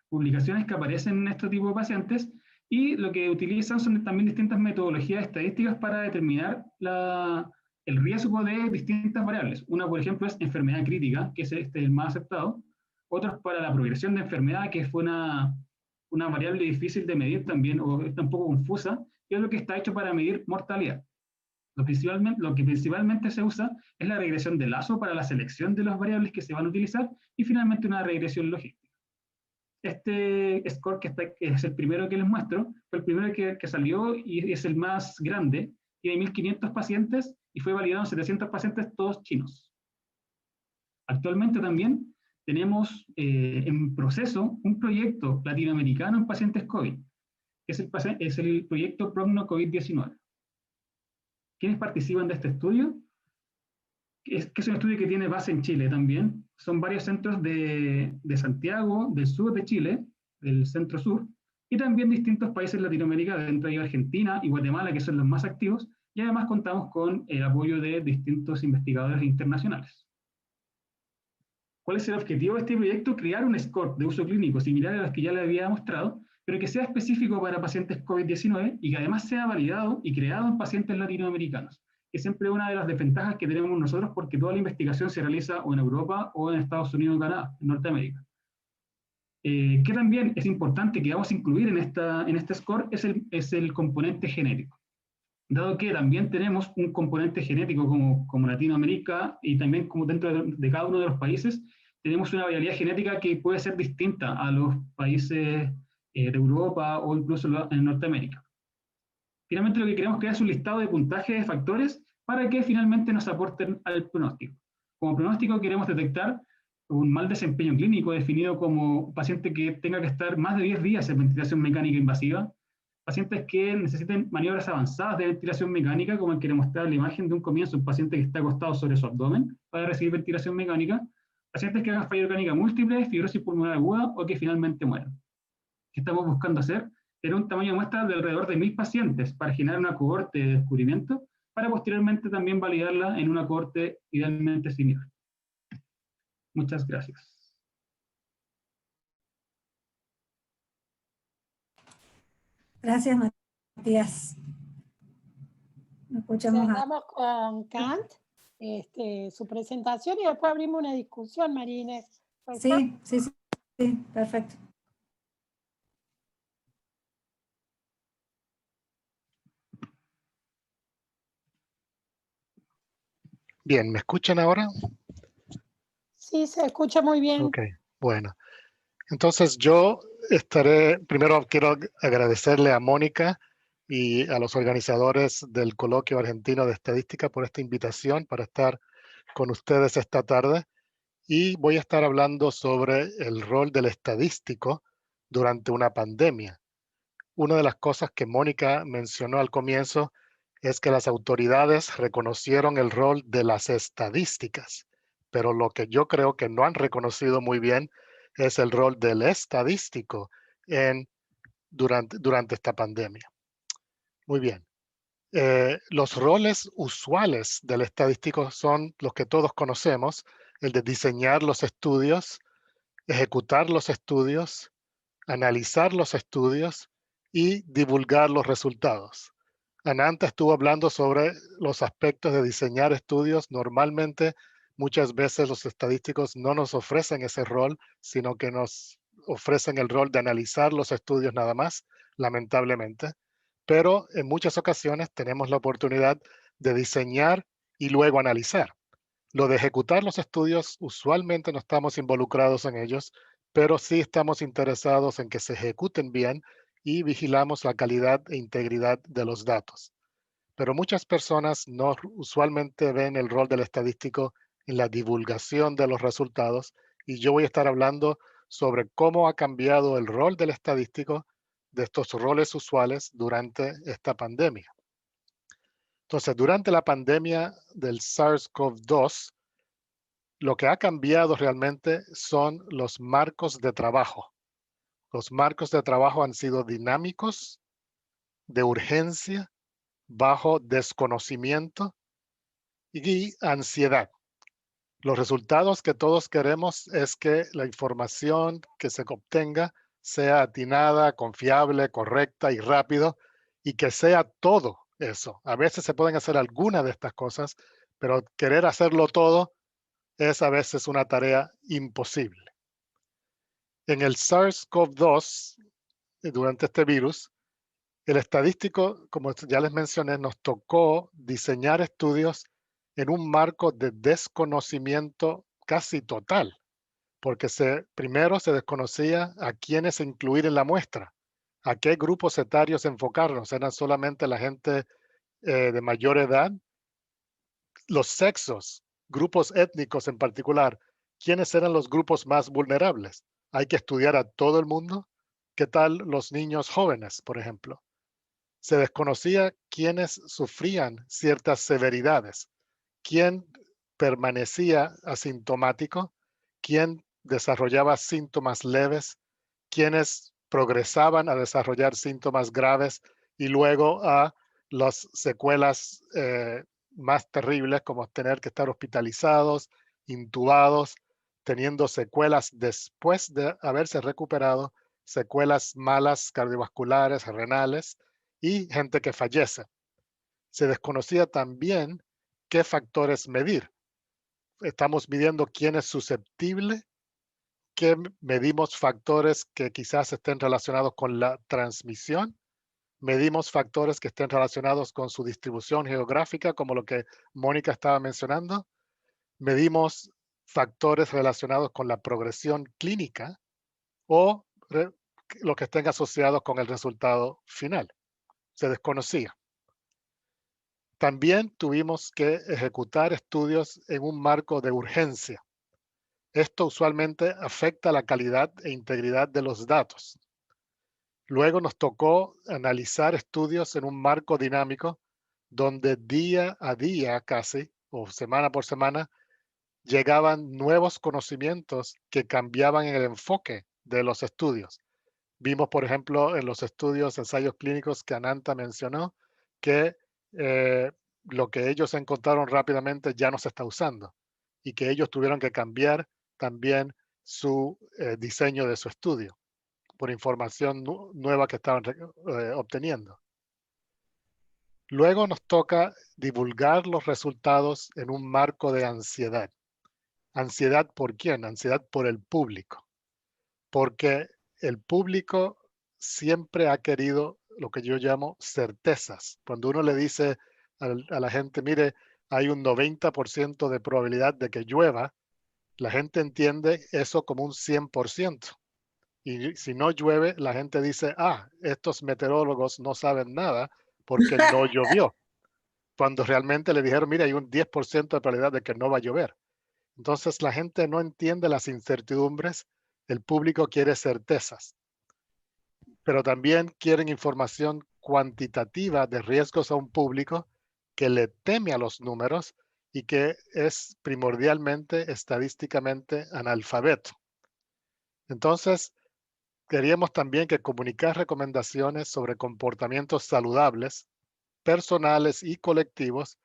publicaciones que aparecen en este tipo de pacientes y lo que utilizan son también distintas metodologías estadísticas para determinar el riesgo de distintas variables. Una, por ejemplo, es enfermedad crítica, que es el más aceptado. Otros para la progresión de enfermedad, que fue una variable difícil de medir también, o está un poco confusa, y otro que está hecho para medir mortalidad. Lo que principalmente se usa es la regresión de Lazo para la selección de las variables que se van a utilizar, y finalmente una regresión logística. Este score que es el primero que les muestro, fue el primero que salió y es el más grande, tiene 1.500 pacientes y fue validado en 700 pacientes, todos chinos. Actualmente también tenemos en proceso un proyecto latinoamericano en pacientes COVID, que es el proyecto PROGNO COVID-19. ¿Quiénes participan de este estudio? Que es un estudio que tiene base en Chile también. Son varios centros de Santiago, del sur de Chile, del centro sur, y también distintos países de Latinoamérica, dentro de Argentina y Guatemala, que son los más activos, y además contamos con el apoyo de distintos investigadores internacionales. ¿Cuál es el objetivo de este proyecto? Crear un score de uso clínico similar a los que ya les había mostrado, pero que sea específico para pacientes COVID-19 y que además sea validado y creado en pacientes latinoamericanos, que siempre es una de las desventajas que tenemos nosotros porque toda la investigación se realiza o en Europa o en Estados Unidos o Canadá, en Norteamérica. Que también es importante que vamos a incluir en este score es el componente genético. Dado que también tenemos un componente genético como Latinoamérica y también como dentro de cada uno de los países, tenemos una variabilidad genética que puede ser distinta a los países de Europa o incluso en Norteamérica. Finalmente lo que queremos crear es un listado de puntaje de factores para que finalmente nos aporten al pronóstico. Como pronóstico queremos detectar un mal desempeño clínico definido como un paciente que tenga que estar más de 10 días en ventilación mecánica invasiva, pacientes que necesiten maniobras avanzadas de ventilación mecánica, como el que le mostraba la imagen de un comienzo, un paciente que está acostado sobre su abdomen para recibir ventilación mecánica, pacientes que hagan falla orgánica múltiple, fibrosis pulmonar aguda o que finalmente mueran. ¿Qué estamos buscando hacer? Tener un tamaño de muestra de alrededor de 1000 pacientes para generar una cohorte de descubrimiento, para posteriormente también validarla en una cohorte idealmente similar. Muchas gracias. Gracias, Matías. Escuchamos a... Cerramos con Kant su presentación y después abrimos una discusión, María Inés. Sí, perfecto. Bien, ¿me escuchan ahora? Sí, se escucha muy bien. Ok, bueno. Entonces yo primero quiero agradecerle a Mónica y a los organizadores del Coloquio Argentino de Estadística por esta invitación para estar con ustedes esta tarde. Y voy a estar hablando sobre el rol del estadístico durante una pandemia. Una de las cosas que Mónica mencionó al comienzo es que las autoridades reconocieron el rol de las estadísticas, pero lo que yo creo que no han reconocido muy bien es el rol del estadístico durante esta pandemia. Muy bien. Los roles usuales del estadístico son los que todos conocemos, el de diseñar los estudios, ejecutar los estudios, analizar los estudios y divulgar los resultados. Ananta estuvo hablando sobre los aspectos de diseñar estudios. Normalmente, muchas veces los estadísticos no nos ofrecen ese rol, sino que nos ofrecen el rol de analizar los estudios nada más, lamentablemente. Pero en muchas ocasiones tenemos la oportunidad de diseñar y luego analizar. Lo de ejecutar los estudios, usualmente no estamos involucrados en ellos, pero sí estamos interesados en que se ejecuten bien y vigilamos la calidad e integridad de los datos. Pero muchas personas no usualmente ven el rol del estadístico en la divulgación de los resultados, y yo voy a estar hablando sobre cómo ha cambiado el rol del estadístico de estos roles usuales durante esta pandemia. Entonces, durante la pandemia del SARS-CoV-2, lo que ha cambiado realmente son los marcos de trabajo. Los marcos de trabajo han sido dinámicos, de urgencia, bajo desconocimiento y ansiedad. Los resultados que todos queremos es que la información que se obtenga sea atinada, confiable, correcta y rápido, y que sea todo eso. A veces se pueden hacer algunas de estas cosas, pero querer hacerlo todo es a veces una tarea imposible. En el SARS-CoV-2, durante este virus, el estadístico, como ya les mencioné, nos tocó diseñar estudios en un marco de desconocimiento casi total, porque primero se desconocía a quiénes incluir en la muestra, a qué grupos etarios enfocarnos. Eran solamente la gente de mayor edad, los sexos, grupos étnicos en particular, quiénes eran los grupos más vulnerables. Hay que estudiar a todo el mundo. ¿Qué tal los niños jóvenes, por ejemplo? Se desconocía quiénes sufrían ciertas severidades, quién permanecía asintomático, quién desarrollaba síntomas leves, quiénes progresaban a desarrollar síntomas graves y luego a las secuelas más terribles, como tener que estar hospitalizados, intubados, teniendo secuelas después de haberse recuperado, secuelas malas cardiovasculares, renales y gente que fallece. Se desconocía también qué factores medir. Estamos midiendo quién es susceptible, que medimos factores que quizás estén relacionados con la transmisión, medimos factores que estén relacionados con su distribución geográfica, como lo que Mónica estaba mencionando, medimos factores relacionados con la progresión clínica o lo que estén asociados con el resultado final. Se desconocía. También tuvimos que ejecutar estudios en un marco de urgencia. Esto usualmente afecta la calidad e integridad de los datos. Luego nos tocó analizar estudios en un marco dinámico donde día a día casi, o semana por semana, llegaban nuevos conocimientos que cambiaban el enfoque de los estudios. Vimos, por ejemplo, en los estudios, ensayos clínicos que Ananta mencionó, que lo que ellos encontraron rápidamente ya no se está usando y que ellos tuvieron que cambiar también su diseño de su estudio por información nueva que estaban obteniendo. Luego nos toca divulgar los resultados en un marco de ansiedad. ¿Ansiedad por quién? Ansiedad por el público. Porque el público siempre ha querido lo que yo llamo certezas. Cuando uno le dice a la gente, mire, hay un 90% de probabilidad de que llueva, la gente entiende eso como un 100%. Y si no llueve, la gente dice, estos meteorólogos no saben nada porque no llovió. Cuando realmente le dijeron, mira, hay un 10% de probabilidad de que no va a llover. Entonces la gente no entiende las incertidumbres, el público quiere certezas, pero también quieren información cuantitativa de riesgos a un público que le teme a los números y que es primordialmente estadísticamente analfabeto. Entonces, queríamos también que comunicar recomendaciones sobre comportamientos saludables, personales y colectivos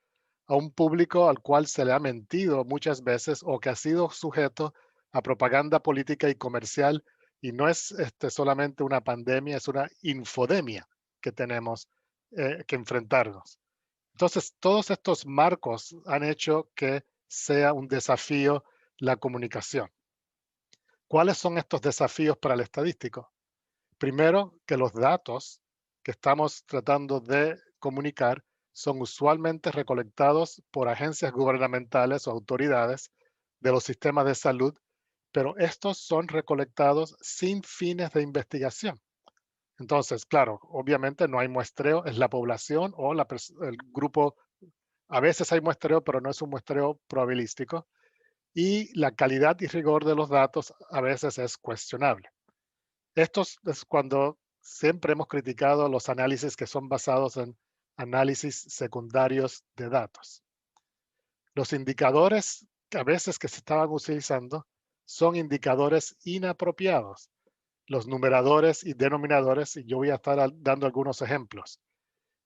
a un público al cual se le ha mentido muchas veces o que ha sido sujeto a propaganda política y comercial, y no es solamente una pandemia, es una infodemia que tenemos que enfrentarnos. Entonces, todos estos marcos han hecho que sea un desafío la comunicación. ¿Cuáles son estos desafíos para el estadístico? Primero, que los datos que estamos tratando de comunicar son usualmente recolectados por agencias gubernamentales o autoridades de los sistemas de salud, pero estos son recolectados sin fines de investigación. Entonces, claro, obviamente no hay muestreo, es la población o el grupo. A veces hay muestreo, pero no es un muestreo probabilístico. Y la calidad y rigor de los datos a veces es cuestionable. Esto es cuando siempre hemos criticado los análisis que son basados en análisis secundarios de datos. Los indicadores que a veces que se estaban utilizando son indicadores inapropiados. Los numeradores y denominadores, y yo voy a estar dando algunos ejemplos.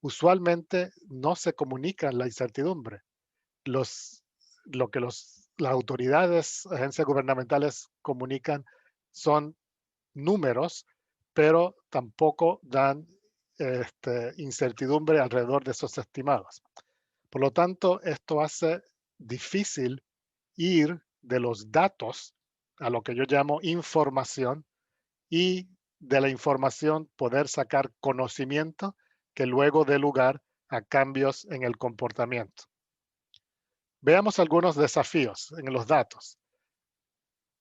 Usualmente no se comunica la incertidumbre. Lo que las autoridades, agencias gubernamentales comunican son números, pero tampoco dan incertidumbre alrededor de esos estimados. Por lo tanto, esto hace difícil ir de los datos a lo que yo llamo información y de la información poder sacar conocimiento que luego dé lugar a cambios en el comportamiento. Veamos algunos desafíos en los datos.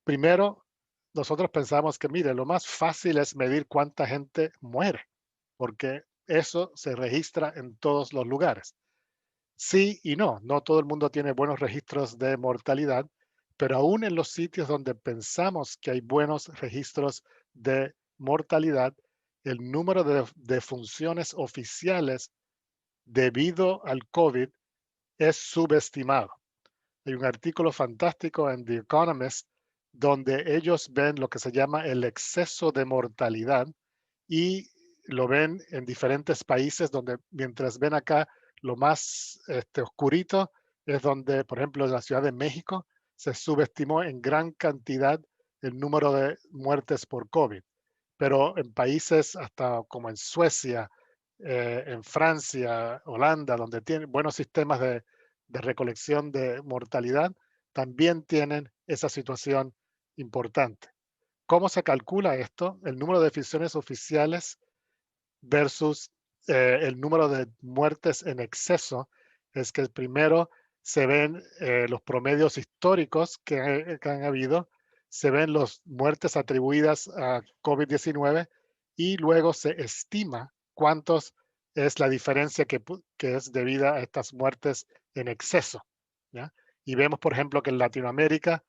Primero, nosotros pensamos que, mire, lo más fácil es medir cuánta gente muere, porque eso se registra en todos los lugares. Sí y no, no todo el mundo tiene buenos registros de mortalidad, pero aún en los sitios donde pensamos que hay buenos registros de mortalidad, el número de defunciones oficiales debido al COVID es subestimado. Hay un artículo fantástico en The Economist donde ellos ven lo que se llama el exceso de mortalidad y lo ven en diferentes países donde mientras ven acá lo más oscurito es donde, por ejemplo, en la Ciudad de México se subestimó en gran cantidad el número de muertes por COVID. Pero en países hasta como en Suecia, en Francia, Holanda, donde tienen buenos sistemas de recolección de mortalidad, también tienen esa situación importante. ¿Cómo se calcula esto? El número de defunciones oficiales versus el número de muertes en exceso es que primero se ven los promedios históricos que han habido, se ven las muertes atribuidas a COVID-19 y luego se estima cuántos es la diferencia que es debida a estas muertes en exceso, ¿ya? Y vemos, por ejemplo, que en Latinoamérica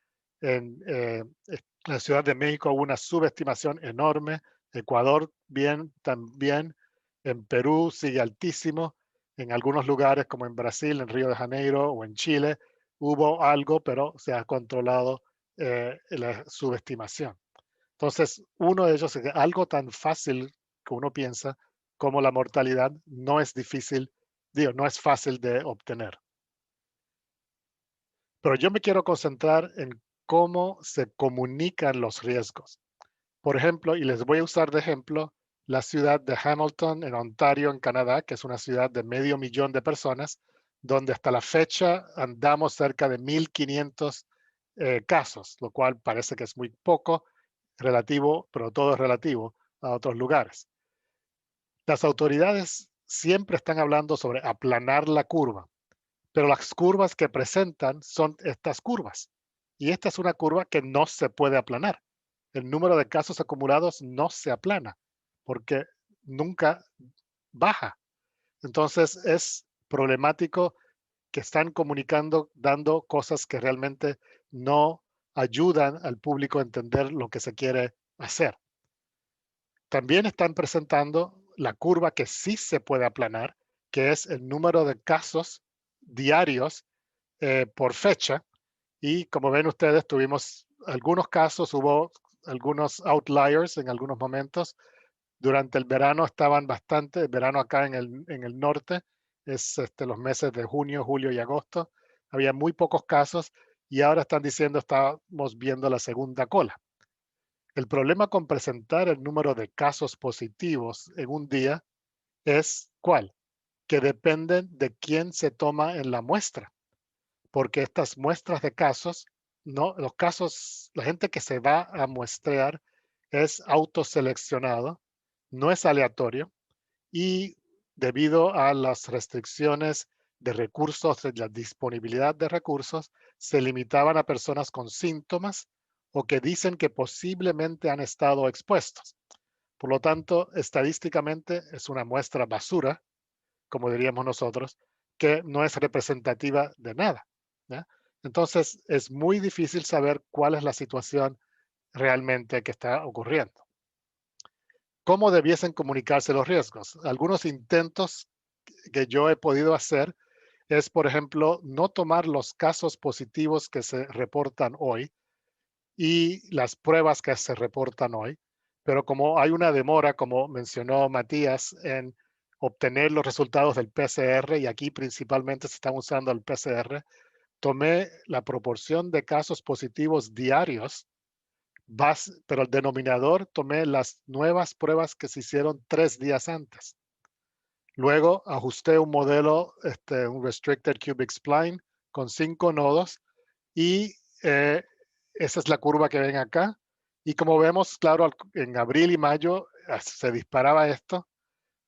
En la Ciudad de México hubo una subestimación enorme. Ecuador bien también. En Perú sigue altísimo. En algunos lugares como en Brasil, en Río de Janeiro o en Chile hubo algo, pero se ha controlado la subestimación. Entonces, uno de ellos es que algo tan fácil que uno piensa como la mortalidad no es difícil, digo, no es fácil de obtener. Pero yo me quiero concentrar en cómo se comunican los riesgos. Por ejemplo, y les voy a usar de ejemplo, la ciudad de Hamilton, en Ontario, en Canadá, que es una ciudad de 500,000 de personas, donde hasta la fecha andamos cerca de 1,500 casos, lo cual parece que es muy poco relativo, pero todo es relativo a otros lugares. Las autoridades siempre están hablando sobre aplanar la curva, pero las curvas que presentan son estas curvas. Y esta es una curva que no se puede aplanar. El número de casos acumulados no se aplana porque nunca baja. Entonces es problemático que están comunicando, dando cosas que realmente no ayudan al público a entender lo que se quiere hacer. También están presentando la curva que sí se puede aplanar, que es el número de casos diarios por fecha. Y como ven ustedes, tuvimos algunos casos, hubo algunos outliers en algunos momentos. Durante el verano estaban bastante, el verano acá en el norte, es los meses de junio, julio y agosto, había muy pocos casos y ahora están diciendo estamos viendo la segunda cola. El problema con presentar el número de casos positivos en un día es ¿cuál? Que dependen de quién se toma en la muestra, porque estas muestras de casos, no, los casos, la gente que se va a muestrear es autoseleccionado, no es aleatorio y debido a las restricciones de recursos, de la disponibilidad de recursos, se limitaban a personas con síntomas o que dicen que posiblemente han estado expuestos. Por lo tanto, estadísticamente es una muestra basura, como diríamos nosotros, que no es representativa de nada, ¿ya? Entonces, es muy difícil saber cuál es la situación realmente que está ocurriendo. ¿Cómo debiesen comunicarse los riesgos? Algunos intentos que yo he podido hacer es, por ejemplo, no tomar los casos positivos que se reportan hoy y las pruebas que se reportan hoy, pero como hay una demora, como mencionó Matías, en obtener los resultados del PCR, y aquí principalmente se están usando el PCR, tomé la proporción de casos positivos diarios, pero el denominador tomé las nuevas pruebas que se hicieron 3 días antes. Luego ajusté un modelo, un Restricted Cubic Spline con 5 nodos y esa es la curva que ven acá. Y como vemos, claro, en abril y mayo se disparaba esto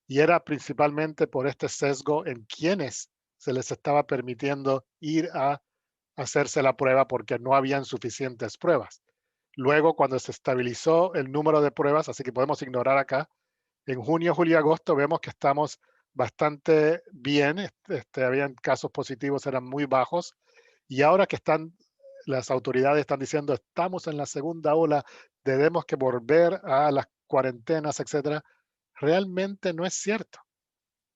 y era principalmente por este sesgo en quienes se les estaba permitiendo ir a hacerse la prueba porque no habían suficientes pruebas. Luego, cuando se estabilizó el número de pruebas, así que podemos ignorar acá, en junio, julio y agosto vemos que estamos bastante bien. Habían casos positivos, eran muy bajos. Y ahora que las autoridades están diciendo estamos en la segunda ola, debemos que volver a las cuarentenas, etcétera, realmente no es cierto.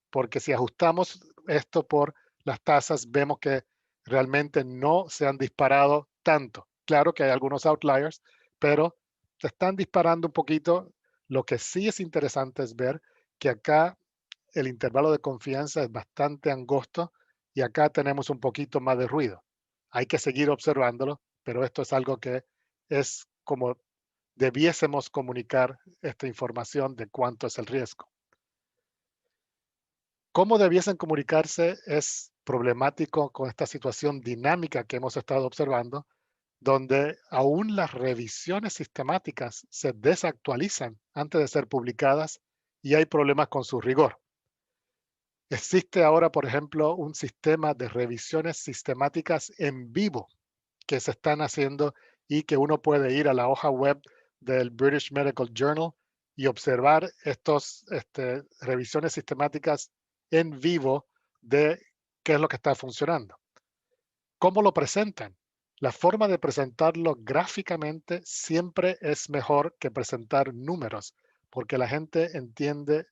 Porque si ajustamos esto por las tasas, vemos que realmente no se han disparado tanto. Claro que hay algunos outliers, pero se están disparando un poquito. Lo que sí es interesante es ver que acá el intervalo de confianza es bastante angosto y acá tenemos un poquito más de ruido. Hay que seguir observándolo, pero esto es algo que es como debiésemos comunicar esta información de cuánto es el riesgo. Cómo debiesen comunicarse es problemático con esta situación dinámica que hemos estado observando, donde aún las revisiones sistemáticas se desactualizan antes de ser publicadas y hay problemas con su rigor. Existe ahora, por ejemplo, un sistema de revisiones sistemáticas en vivo que se están haciendo y que uno puede ir a la hoja web del British Medical Journal y observar estas revisiones sistemáticas en vivo de qué es lo que está funcionando. ¿Cómo lo presentan? la forma de presentarlo gráficamente siempre es mejor que presentar números, porque la gente entiende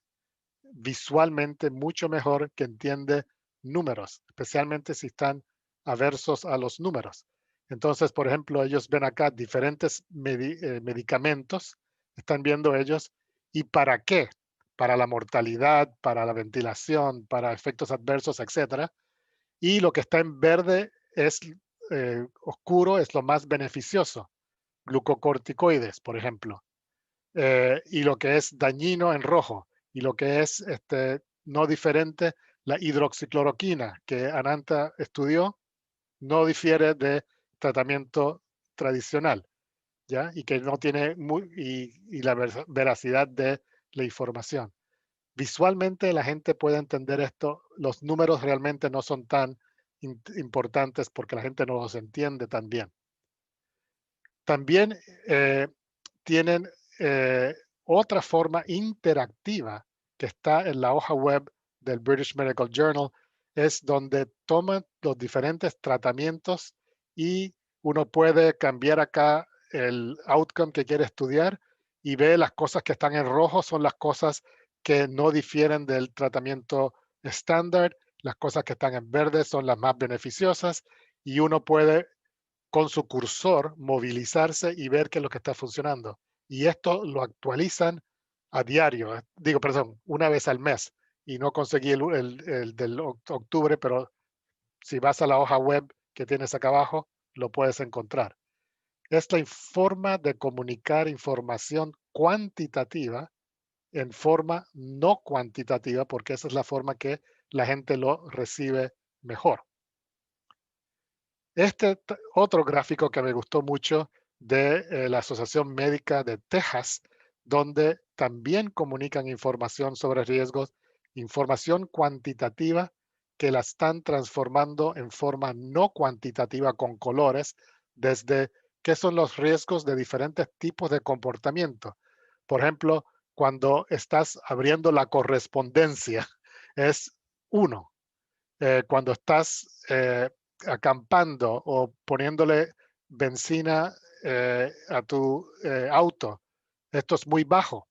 visualmente mucho mejor que entiende números, especialmente si están aversos a los números. Entonces, por ejemplo, ellos ven acá diferentes medicamentos, están viendo ellos, ¿y para qué? Para la mortalidad, para la ventilación, para efectos adversos, etcétera. Y lo que está en verde es oscuro, es lo más beneficioso. Glucocorticoides, por ejemplo. Y lo que es dañino en rojo. Y lo que es no diferente, la hidroxicloroquina, que Ananta estudió, no difiere de tratamiento tradicional, ¿ya? Y que no tiene y la veracidad de la información. Visualmente la gente puede entender esto, los números realmente no son tan importantes porque la gente no los entiende tan bien. También tienen otra forma interactiva que está en la hoja web del British Medical Journal, es donde toman los diferentes tratamientos y uno puede cambiar acá el outcome que quiere estudiar y ve las cosas que están en rojo son las cosas que no difieren del tratamiento estándar, las cosas que están en verde son las más beneficiosas y uno puede con su cursor movilizarse y ver qué es lo que está funcionando. Y esto lo actualizan a diario, perdón, una vez al mes. Y no conseguí el del octubre, pero si vas a la hoja web que tienes acá abajo, lo puedes encontrar. Es la forma de comunicar información cuantitativa en forma no cuantitativa, porque esa es la forma que la gente lo recibe mejor. Este otro gráfico que me gustó mucho de la Asociación Médica de Texas, donde también comunican información sobre riesgos, información cuantitativa que la están transformando en forma no cuantitativa con colores, desde qué son los riesgos de diferentes tipos de comportamiento. Por ejemplo, cuando estás abriendo la correspondencia, es 1. Cuando estás acampando o poniéndole benzina a tu auto, esto es muy bajo.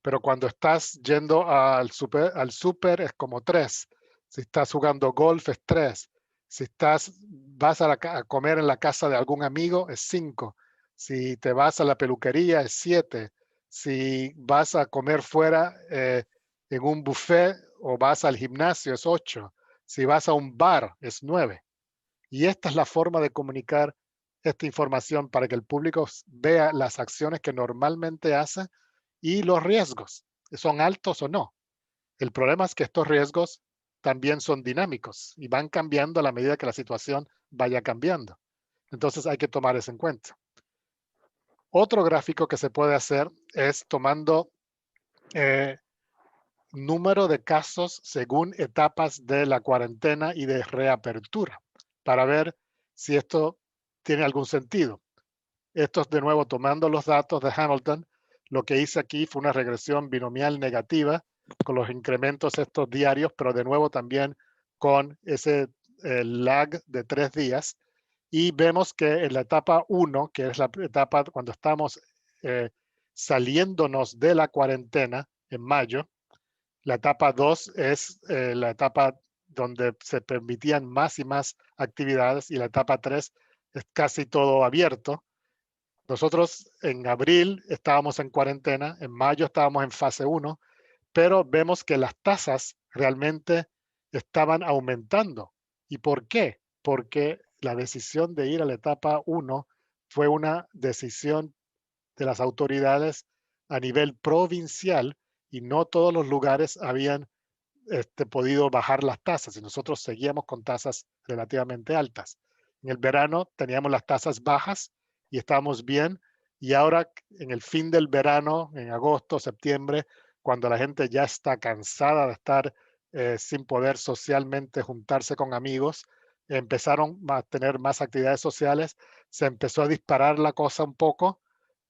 Pero cuando estás yendo al super es como 3. Si estás jugando golf es 3. Si vas a comer en la casa de algún amigo es 5. Si te vas a la peluquería es 7. Si vas a comer fuera en un buffet o vas al gimnasio es 8. Si vas a un bar es 9. Y esta es la forma de comunicar esta información para que el público vea las acciones que normalmente hace y los riesgos, ¿son altos o no? El problema es que estos riesgos también son dinámicos y van cambiando a la medida que la situación vaya cambiando. Entonces hay que tomar eso en cuenta. Otro gráfico que se puede hacer es tomando número de casos según etapas de la cuarentena y de reapertura para ver si esto tiene algún sentido. Esto es de nuevo tomando los datos de Hamilton. Lo que hice aquí fue una regresión binomial negativa con los incrementos estos diarios, pero de nuevo también con ese lag de 3 días. Y vemos que en la etapa 1, que es la etapa cuando estamos saliéndonos de la cuarentena en mayo, la etapa 2 es la etapa donde se permitían más y más actividades y la etapa 3 es casi todo abierto. Nosotros en abril estábamos en cuarentena, en mayo estábamos en fase 1, pero vemos que las tasas realmente estaban aumentando. ¿Y por qué? Porque la decisión de ir a la etapa 1 fue una decisión de las autoridades a nivel provincial y no todos los lugares habían podido bajar las tasas y nosotros seguíamos con tasas relativamente altas. En el verano teníamos las tasas bajas y estábamos bien y ahora en el fin del verano, en agosto, septiembre, cuando la gente ya está cansada de estar sin poder socialmente juntarse con amigos, empezaron a tener más actividades sociales, se empezó a disparar la cosa un poco,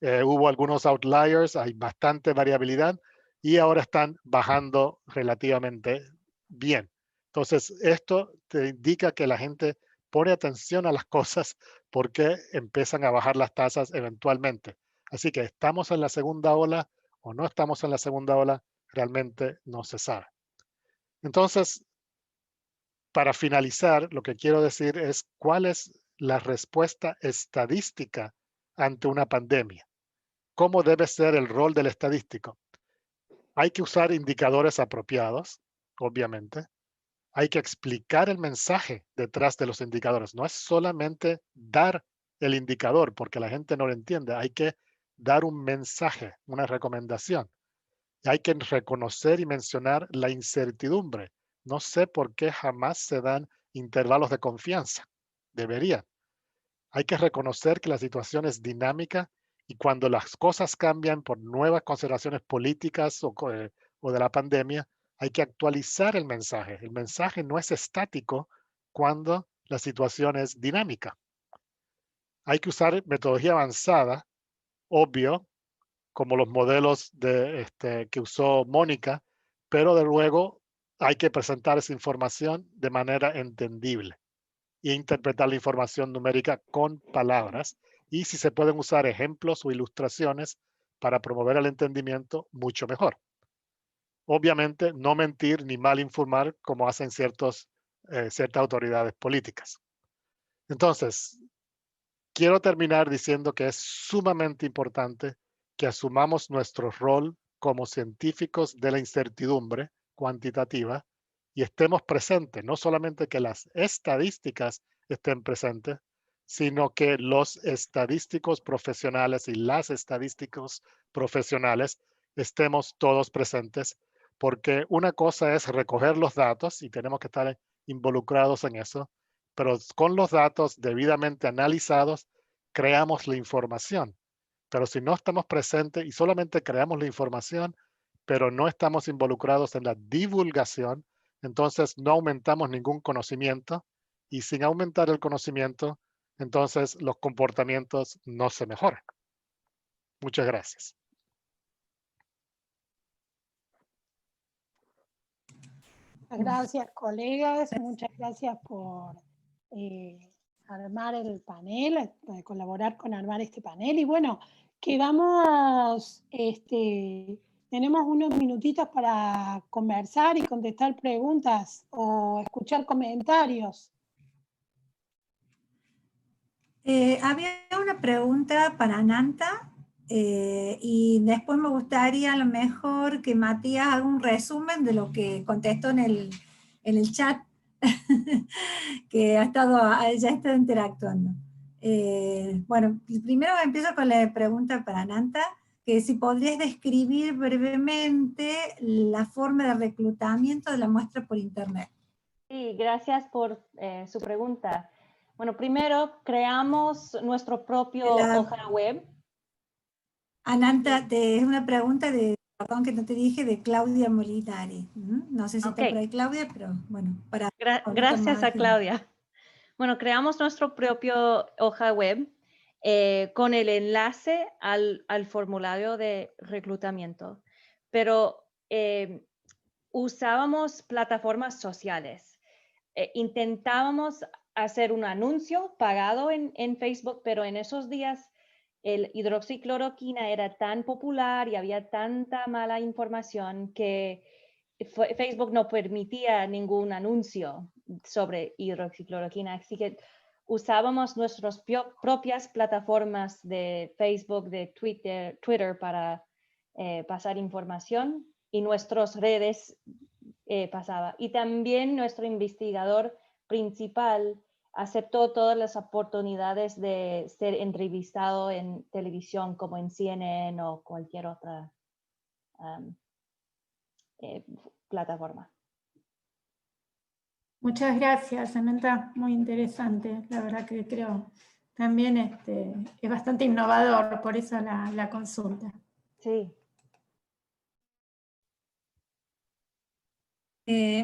hubo algunos outliers, hay bastante variabilidad, y ahora están bajando relativamente bien. Entonces, esto te indica que la gente pone atención a las cosas porque empiezan a bajar las tasas eventualmente. Así que estamos en la segunda ola o no estamos en la segunda ola, realmente no se sabe. Entonces, para finalizar, lo que quiero decir es cuál es la respuesta estadística ante una pandemia. ¿Cómo debe ser el rol del estadístico? Hay que usar indicadores apropiados, obviamente. Hay que explicar el mensaje detrás de los indicadores. No es solamente dar el indicador porque la gente no lo entiende. Hay que dar un mensaje, una recomendación. Y hay que reconocer y mencionar la incertidumbre. No sé por qué jamás se dan intervalos de confianza. Deberían. Hay que reconocer que la situación es dinámica y cuando las cosas cambian por nuevas consideraciones políticas o de la pandemia, hay que actualizar el mensaje. El mensaje no es estático cuando la situación es dinámica. Hay que usar metodología avanzada, obvio, como los modelos que usó Mónica, pero de luego hay que presentar esa información de manera entendible e interpretar la información numérica con palabras. Y si se pueden usar ejemplos o ilustraciones para promover el entendimiento, mucho mejor. Obviamente, no mentir ni mal informar como hacen ciertas autoridades políticas. Entonces, quiero terminar diciendo que es sumamente importante que asumamos nuestro rol como científicos de la incertidumbre cuantitativa y estemos presentes, no solamente que las estadísticas estén presentes, sino que los estadísticos profesionales y las estadísticos profesionales estemos todos presentes, porque una cosa es recoger los datos y tenemos que estar involucrados en eso, pero con los datos debidamente analizados, creamos la información. Pero si no estamos presentes y solamente creamos la información, pero no estamos involucrados en la divulgación, entonces no aumentamos ningún conocimiento y sin aumentar el conocimiento, entonces los comportamientos no se mejoran. Muchas gracias. Gracias, colegas. Muchas gracias por armar el panel, colaborar con armar este panel. Y bueno, quedamos, tenemos unos minutitos para conversar y contestar preguntas o escuchar comentarios. Había una pregunta para Ananta y después me gustaría a lo mejor que Matías haga un resumen de lo que contestó en el chat que ya ha estado interactuando. Bueno, primero empiezo con la pregunta para Ananta, que si podrías describir brevemente la forma de reclutamiento de la muestra por internet. Sí, gracias por su pregunta. Bueno, primero creamos nuestro propio hoja web. Ananta, es una pregunta perdón que no te dije, de Claudia Molinari. No sé si está por ahí Claudia, pero bueno. Gracias a Claudia. Bueno, creamos nuestro propio hoja web con el enlace al formulario de reclutamiento, pero usábamos plataformas sociales. Intentábamos hacer un anuncio pagado en Facebook, pero en esos días el hidroxicloroquina era tan popular y había tanta mala información que Facebook no permitía ningún anuncio sobre hidroxicloroquina, así que usábamos nuestras propias plataformas de Facebook, de Twitter para pasar información y nuestras redes pasaba. Y también nuestro investigador principal aceptó todas las oportunidades de ser entrevistado en televisión como en CNN o cualquier otra plataforma. Muchas gracias, Ananta, muy interesante. La verdad que creo también es bastante innovador, por eso la consulta. Sí.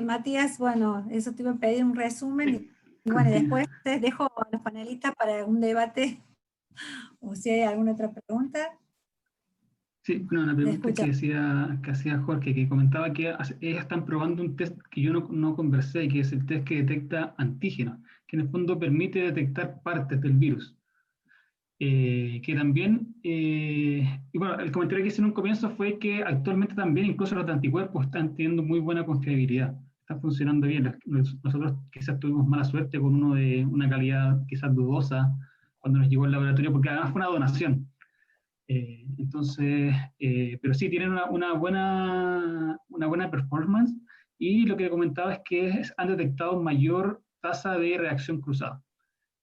Matías, bueno, eso te iba a pedir un resumen y bueno, después te dejo a los panelistas para un debate o si hay alguna otra pregunta. Sí, no, una pregunta que hacía Jorge, que comentaba que ellas están probando un test que yo no conversé, que es el test que detecta antígenos. que en el fondo permite detectar partes del virus. Que también, y bueno, el comentario que hice en un comienzo fue que actualmente también incluso los anticuerpos están teniendo muy buena confiabilidad, están funcionando bien. Nosotros quizás tuvimos mala suerte con uno de una calidad quizás dudosa cuando nos llegó al laboratorio, porque además fue una donación. Entonces, pero sí, tienen una buena performance, y lo que comentaba es que han detectado mayor tasa de reacción cruzada,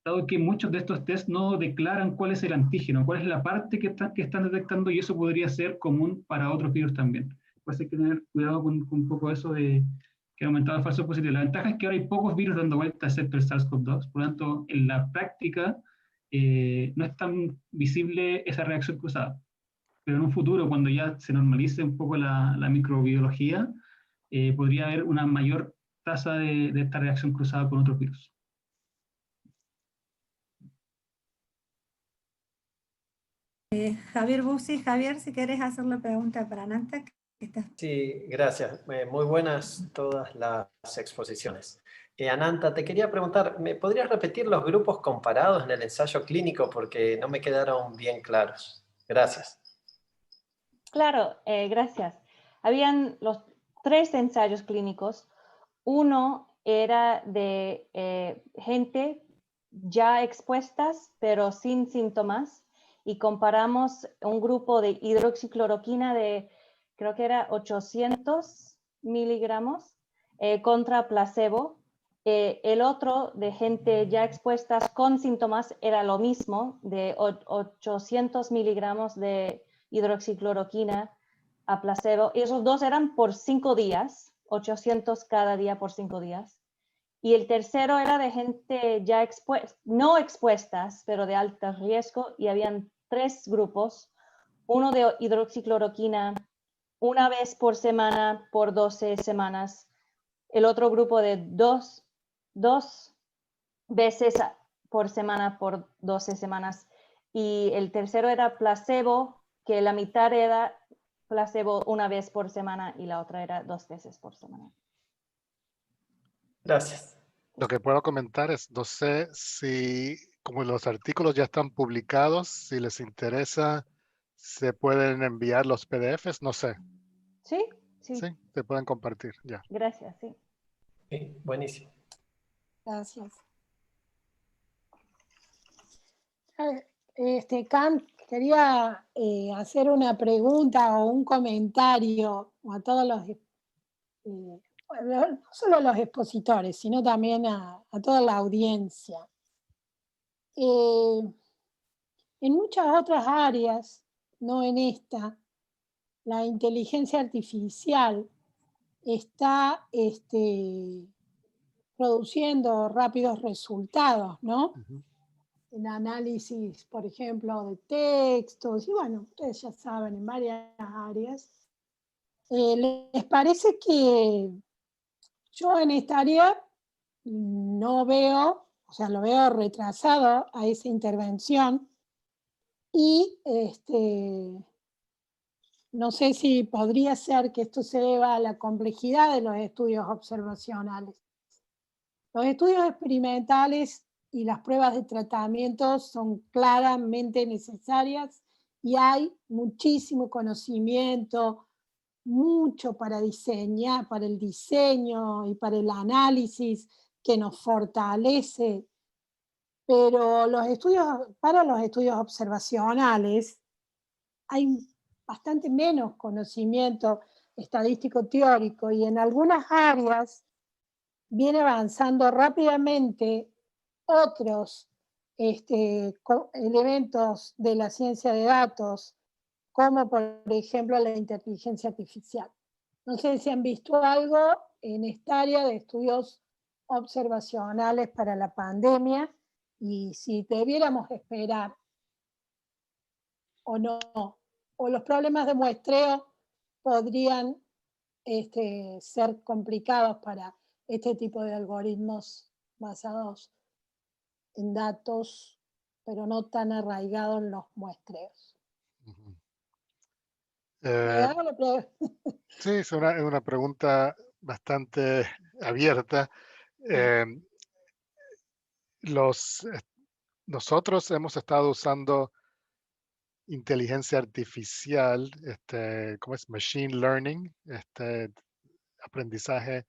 dado que muchos de estos test no declaran cuál es el antígeno, cuál es la parte que están detectando, y eso podría ser común para otros virus también. Pues hay que tener cuidado con un poco eso de que ha aumentado el falso positivo. La ventaja es que ahora hay pocos virus dando vuelta excepto el SARS-CoV-2, por lo tanto, en la práctica no es tan visible esa reacción cruzada. Pero en un futuro, cuando ya se normalice un poco la microbiología, podría haber una mayor tasa de esta reacción cruzada con otros virus. Javier Bussi, Javier, si querés hacer la pregunta para Ananta. Sí, gracias. Muy buenas todas las exposiciones. Ananta, te quería preguntar, ¿me podrías repetir los grupos comparados en el ensayo clínico? Porque no me quedaron bien claros. Gracias. Claro, gracias. Habían los 3 ensayos clínicos. Uno era de gente ya expuestas, pero sin síntomas, y comparamos un grupo de hidroxicloroquina de, creo que era 800 miligramos, contra placebo. El otro de gente ya expuestas con síntomas era lo mismo, de 800 miligramos de hidroxicloroquina a placebo. Y esos dos eran por 5 días, 800 cada día por 5 días. Y el tercero era de gente ya no expuestas, pero de alto riesgo, y habían 3 grupos. Uno de hidroxicloroquina una vez por semana por 12 semanas. El otro grupo de dos veces por semana por 12 semanas. Y el tercero era placebo, que la mitad era placebo una vez por semana y la otra era 2 veces por semana. Gracias. Lo que puedo comentar es, no sé si, como los artículos ya están publicados, si les interesa, se pueden enviar los PDFs, no sé. Sí, sí. Sí, se pueden compartir, ya. Gracias, sí. Sí, buenísimo. Gracias. Kant, quería hacer una pregunta o un comentario a todos los, no solo a los expositores, sino también a toda la audiencia. En muchas otras áreas, no en esta, la inteligencia artificial está produciendo rápidos resultados, ¿no? En análisis, por ejemplo, de textos, y bueno, ustedes ya saben, en varias áreas. ¿Les parece que yo en esta área no veo, o sea, lo veo retrasado a esa intervención? Y no sé si podría ser que esto se deba a la complejidad de los estudios observacionales. Los estudios experimentales y las pruebas de tratamiento son claramente necesarias y hay muchísimo conocimiento, mucho para diseñar, para el diseño y para el análisis que nos fortalece. Pero para los estudios observacionales hay bastante menos conocimiento estadístico teórico, y en algunas áreas viene avanzando rápidamente otros elementos de la ciencia de datos, como por ejemplo la inteligencia artificial. No sé si han visto algo en esta área de estudios observacionales para la pandemia, y si debiéramos esperar o no, o los problemas de muestreo podrían ser complicados para este tipo de algoritmos basados en datos, pero no tan arraigados en los muestreos. Sí, es una pregunta bastante abierta. nosotros hemos estado usando inteligencia artificial, ¿cómo es? Machine learning, aprendizaje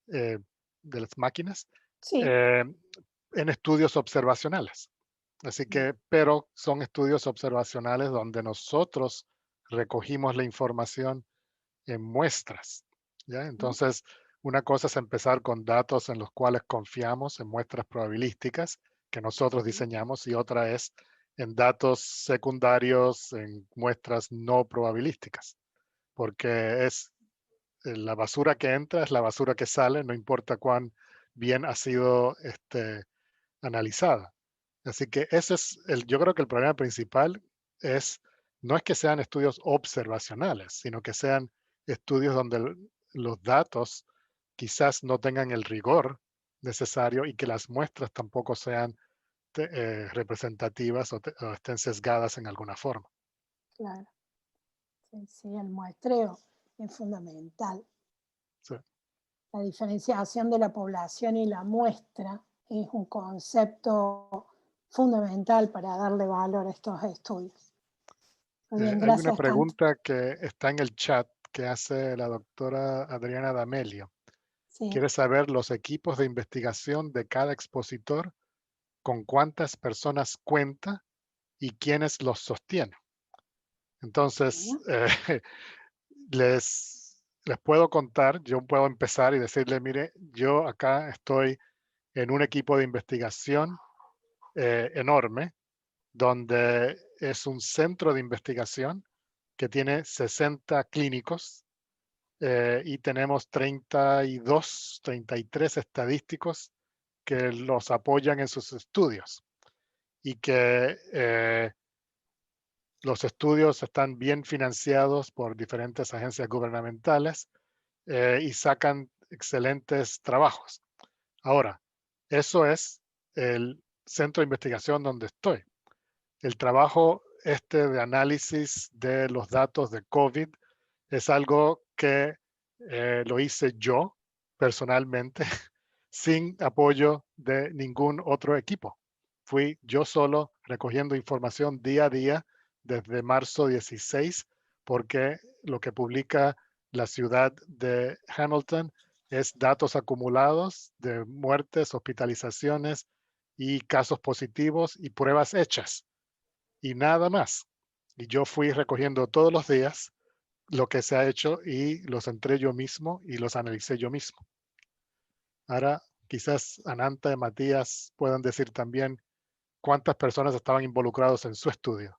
de las máquinas, Sí, en estudios observacionales. Así que, pero son estudios observacionales donde nosotros recogimos la información en muestras, ¿ya? Entonces, una cosa es empezar con datos en los cuales confiamos, en muestras probabilísticas que nosotros diseñamos, y otra es en datos secundarios, en muestras no probabilísticas, porque es la basura que entra, es la basura que sale, no importa cuán bien ha sido analizada. Así que ese es yo creo que el problema principal no es que sean estudios observacionales, sino que sean estudios donde los datos quizás no tengan el rigor necesario y que las muestras tampoco sean representativas o estén sesgadas en alguna forma. claro. Sí, sí, el muestreo es fundamental. Sí. La diferenciación de la población y la muestra es un concepto fundamental para darle valor a estos estudios. Muy bien, Hay una gracias, Canto. pregunta que está en el chat que hace la doctora Adriana D'Amelio. Sí. Quiere saber los equipos de investigación de cada expositor, con cuántas personas cuenta y quiénes los sostienen. Entonces, les puedo contar, yo puedo empezar y decirle, mire, yo acá estoy en un equipo de investigación enorme, donde es un centro de investigación que tiene 60 clínicos y tenemos 32, 33 estadísticos que los apoyan en sus estudios, y que los estudios están bien financiados por diferentes agencias gubernamentales y sacan excelentes trabajos. Ahora, eso es el centro de investigación donde estoy. El trabajo de análisis de los datos de COVID es algo que lo hice yo personalmente sin apoyo de ningún otro equipo. Fui yo solo recogiendo información día a día desde marzo 16, porque lo que publica la ciudad de Hamilton es datos acumulados de muertes, hospitalizaciones y casos positivos y pruebas hechas, y nada más. Y yo fui recogiendo todos los días lo que se ha hecho y los entré yo mismo y los analicé yo mismo. Ahora, quizás Ananta y Matías puedan decir también cuántas personas estaban involucrados en su estudio.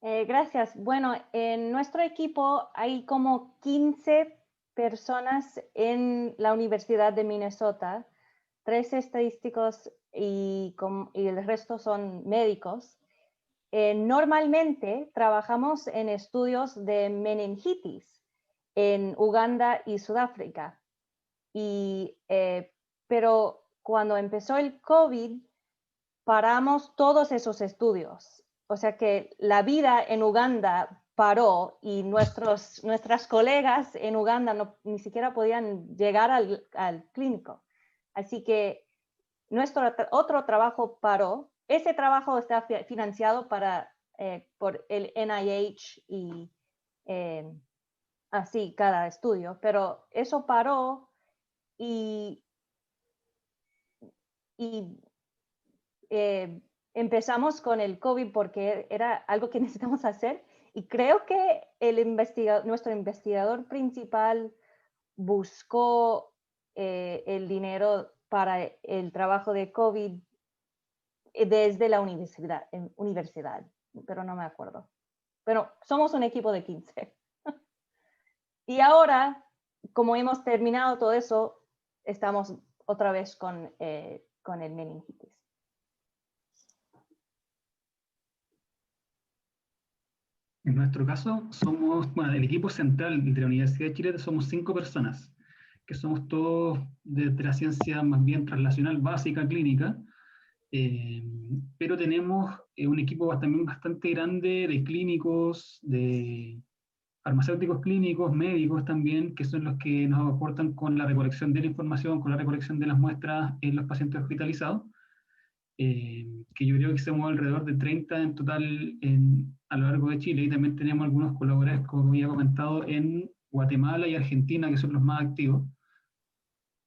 Gracias. Bueno, en nuestro equipo hay como 15 personas en la Universidad de Minnesota, 3 estadísticos y el resto son médicos. Normalmente trabajamos en estudios de meningitis en Uganda y Sudáfrica. Pero cuando empezó el COVID, paramos todos esos estudios. O sea que la vida en Uganda paró y nuestras colegas en Uganda ni siquiera podían llegar al clínico. Así que nuestro otro trabajo paró. Ese trabajo está financiado por el NIH y así cada estudio, pero eso paró y empezamos con el COVID porque era algo que necesitamos hacer, y creo que nuestro investigador principal buscó el dinero para el trabajo de COVID desde la universidad, pero no me acuerdo. Pero somos un equipo de 15. Y ahora, como hemos terminado todo eso, estamos otra vez con el meningitis. En nuestro caso, el equipo central de la Universidad de Chile somos 5 personas, que somos todos de la ciencia más bien translacional básica, clínica, pero tenemos un equipo también bastante grande de clínicos, de farmacéuticos clínicos, médicos también, que son los que nos aportan con la recolección de la información, con la recolección de las muestras en los pacientes hospitalizados, que yo creo que somos alrededor de 30 en total a lo largo de Chile, y también tenemos algunos colaboradores, como había comentado, en Guatemala y Argentina, que son los más activos.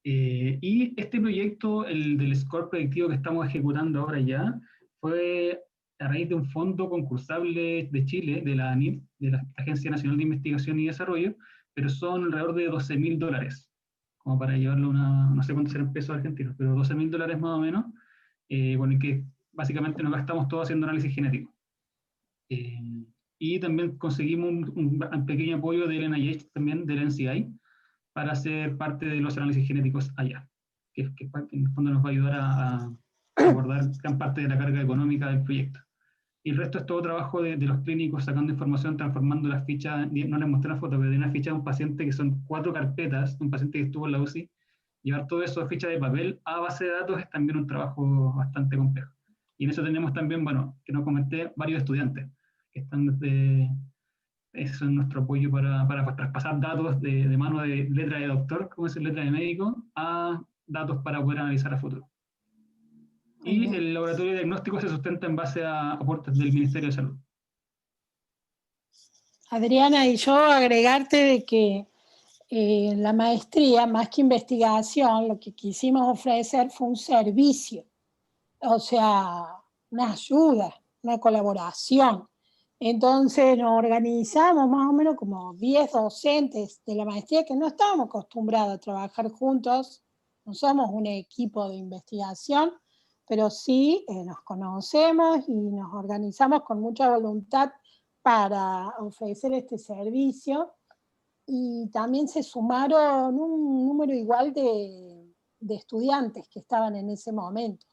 Y este proyecto, el del score predictivo que estamos ejecutando ahora ya, fue a raíz de un fondo concursable de Chile, de la ANID, de la Agencia Nacional de Investigación y Desarrollo, pero son alrededor de $12.000, como para llevarlo una, no sé cuánto serán pesos argentinos, pero $12.000 más o menos, bueno, y que básicamente nos gastamos todo haciendo análisis genético. Y también conseguimos un pequeño apoyo del NIH, también del NCI, para ser parte de los análisis genéticos allá, que en el fondo nos va a ayudar a abordar gran parte de la carga económica del proyecto. Y el resto es todo trabajo de los clínicos, sacando información, transformando las fichas. No les mostré una foto, pero de una ficha de un paciente que son 4 carpetas, un paciente que estuvo en la UCI. Llevar todo eso de ficha de papel a base de datos es también un trabajo bastante complejo. Y en eso tenemos también, bueno, que nos comenté, varios estudiantes que están desde... Eso es nuestro apoyo para traspasar datos de mano de letra de doctor, como es letra de médico, a datos para poder analizar a futuro. Y el laboratorio de diagnóstico se sustenta en base a aportes del Ministerio de Salud. Adriana, y yo agregarte de que la maestría, más que investigación, lo que quisimos ofrecer fue un servicio, o sea, una ayuda, una colaboración. Entonces nos organizamos más o menos como 10 docentes de la maestría que no estábamos acostumbrados a trabajar juntos, no somos un equipo de investigación, pero sí nos conocemos y nos organizamos con mucha voluntad para ofrecer este servicio, y también se sumaron un número igual de estudiantes que estaban en ese momento.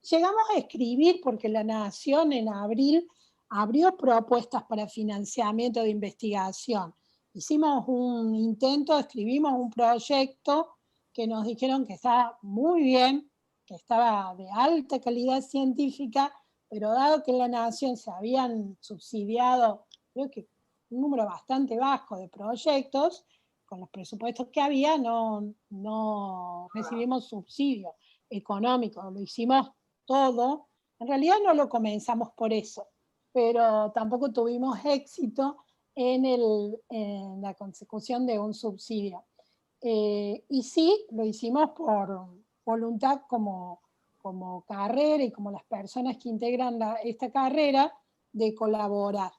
Llegamos a escribir porque la Nación en abril abrió propuestas para financiamiento de investigación. Hicimos un intento, escribimos un proyecto que nos dijeron que estaba muy bien, que estaba de alta calidad científica, pero dado que en la Nación se habían subsidiado, creo que un número bastante bajo de proyectos, con los presupuestos que había, no recibimos subsidio económico, lo hicimos todo. En realidad no lo comenzamos por eso, pero tampoco tuvimos éxito en la consecución de un subsidio. Y sí, lo hicimos por voluntad como carrera y como las personas que integran esta carrera, de colaborar.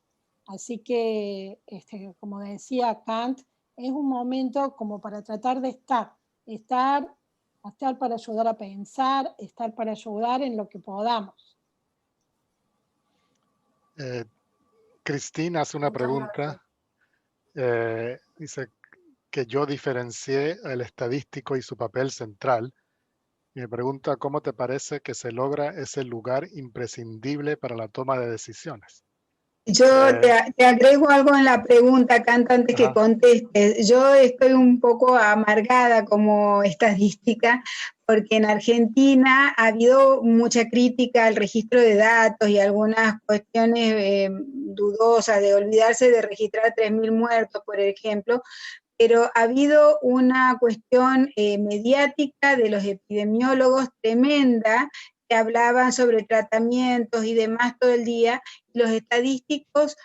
Así que, como decía Kant, es un momento como para tratar de estar para ayudar a pensar, estar para ayudar en lo que podamos. Cristina hace una pregunta. Dice que yo diferencié el estadístico y su papel central. Y me pregunta, ¿cómo te parece que se logra ese lugar imprescindible para la toma de decisiones? Yo te agrego algo en la pregunta, Canta, antes que contestes. Yo estoy un poco amargada como estadística, porque en Argentina ha habido mucha crítica al registro de datos y algunas cuestiones dudosas de olvidarse de registrar 3.000 muertos, por ejemplo, pero ha habido una cuestión mediática de los epidemiólogos tremenda, que hablaban sobre tratamientos y demás todo el día. Los estadísticos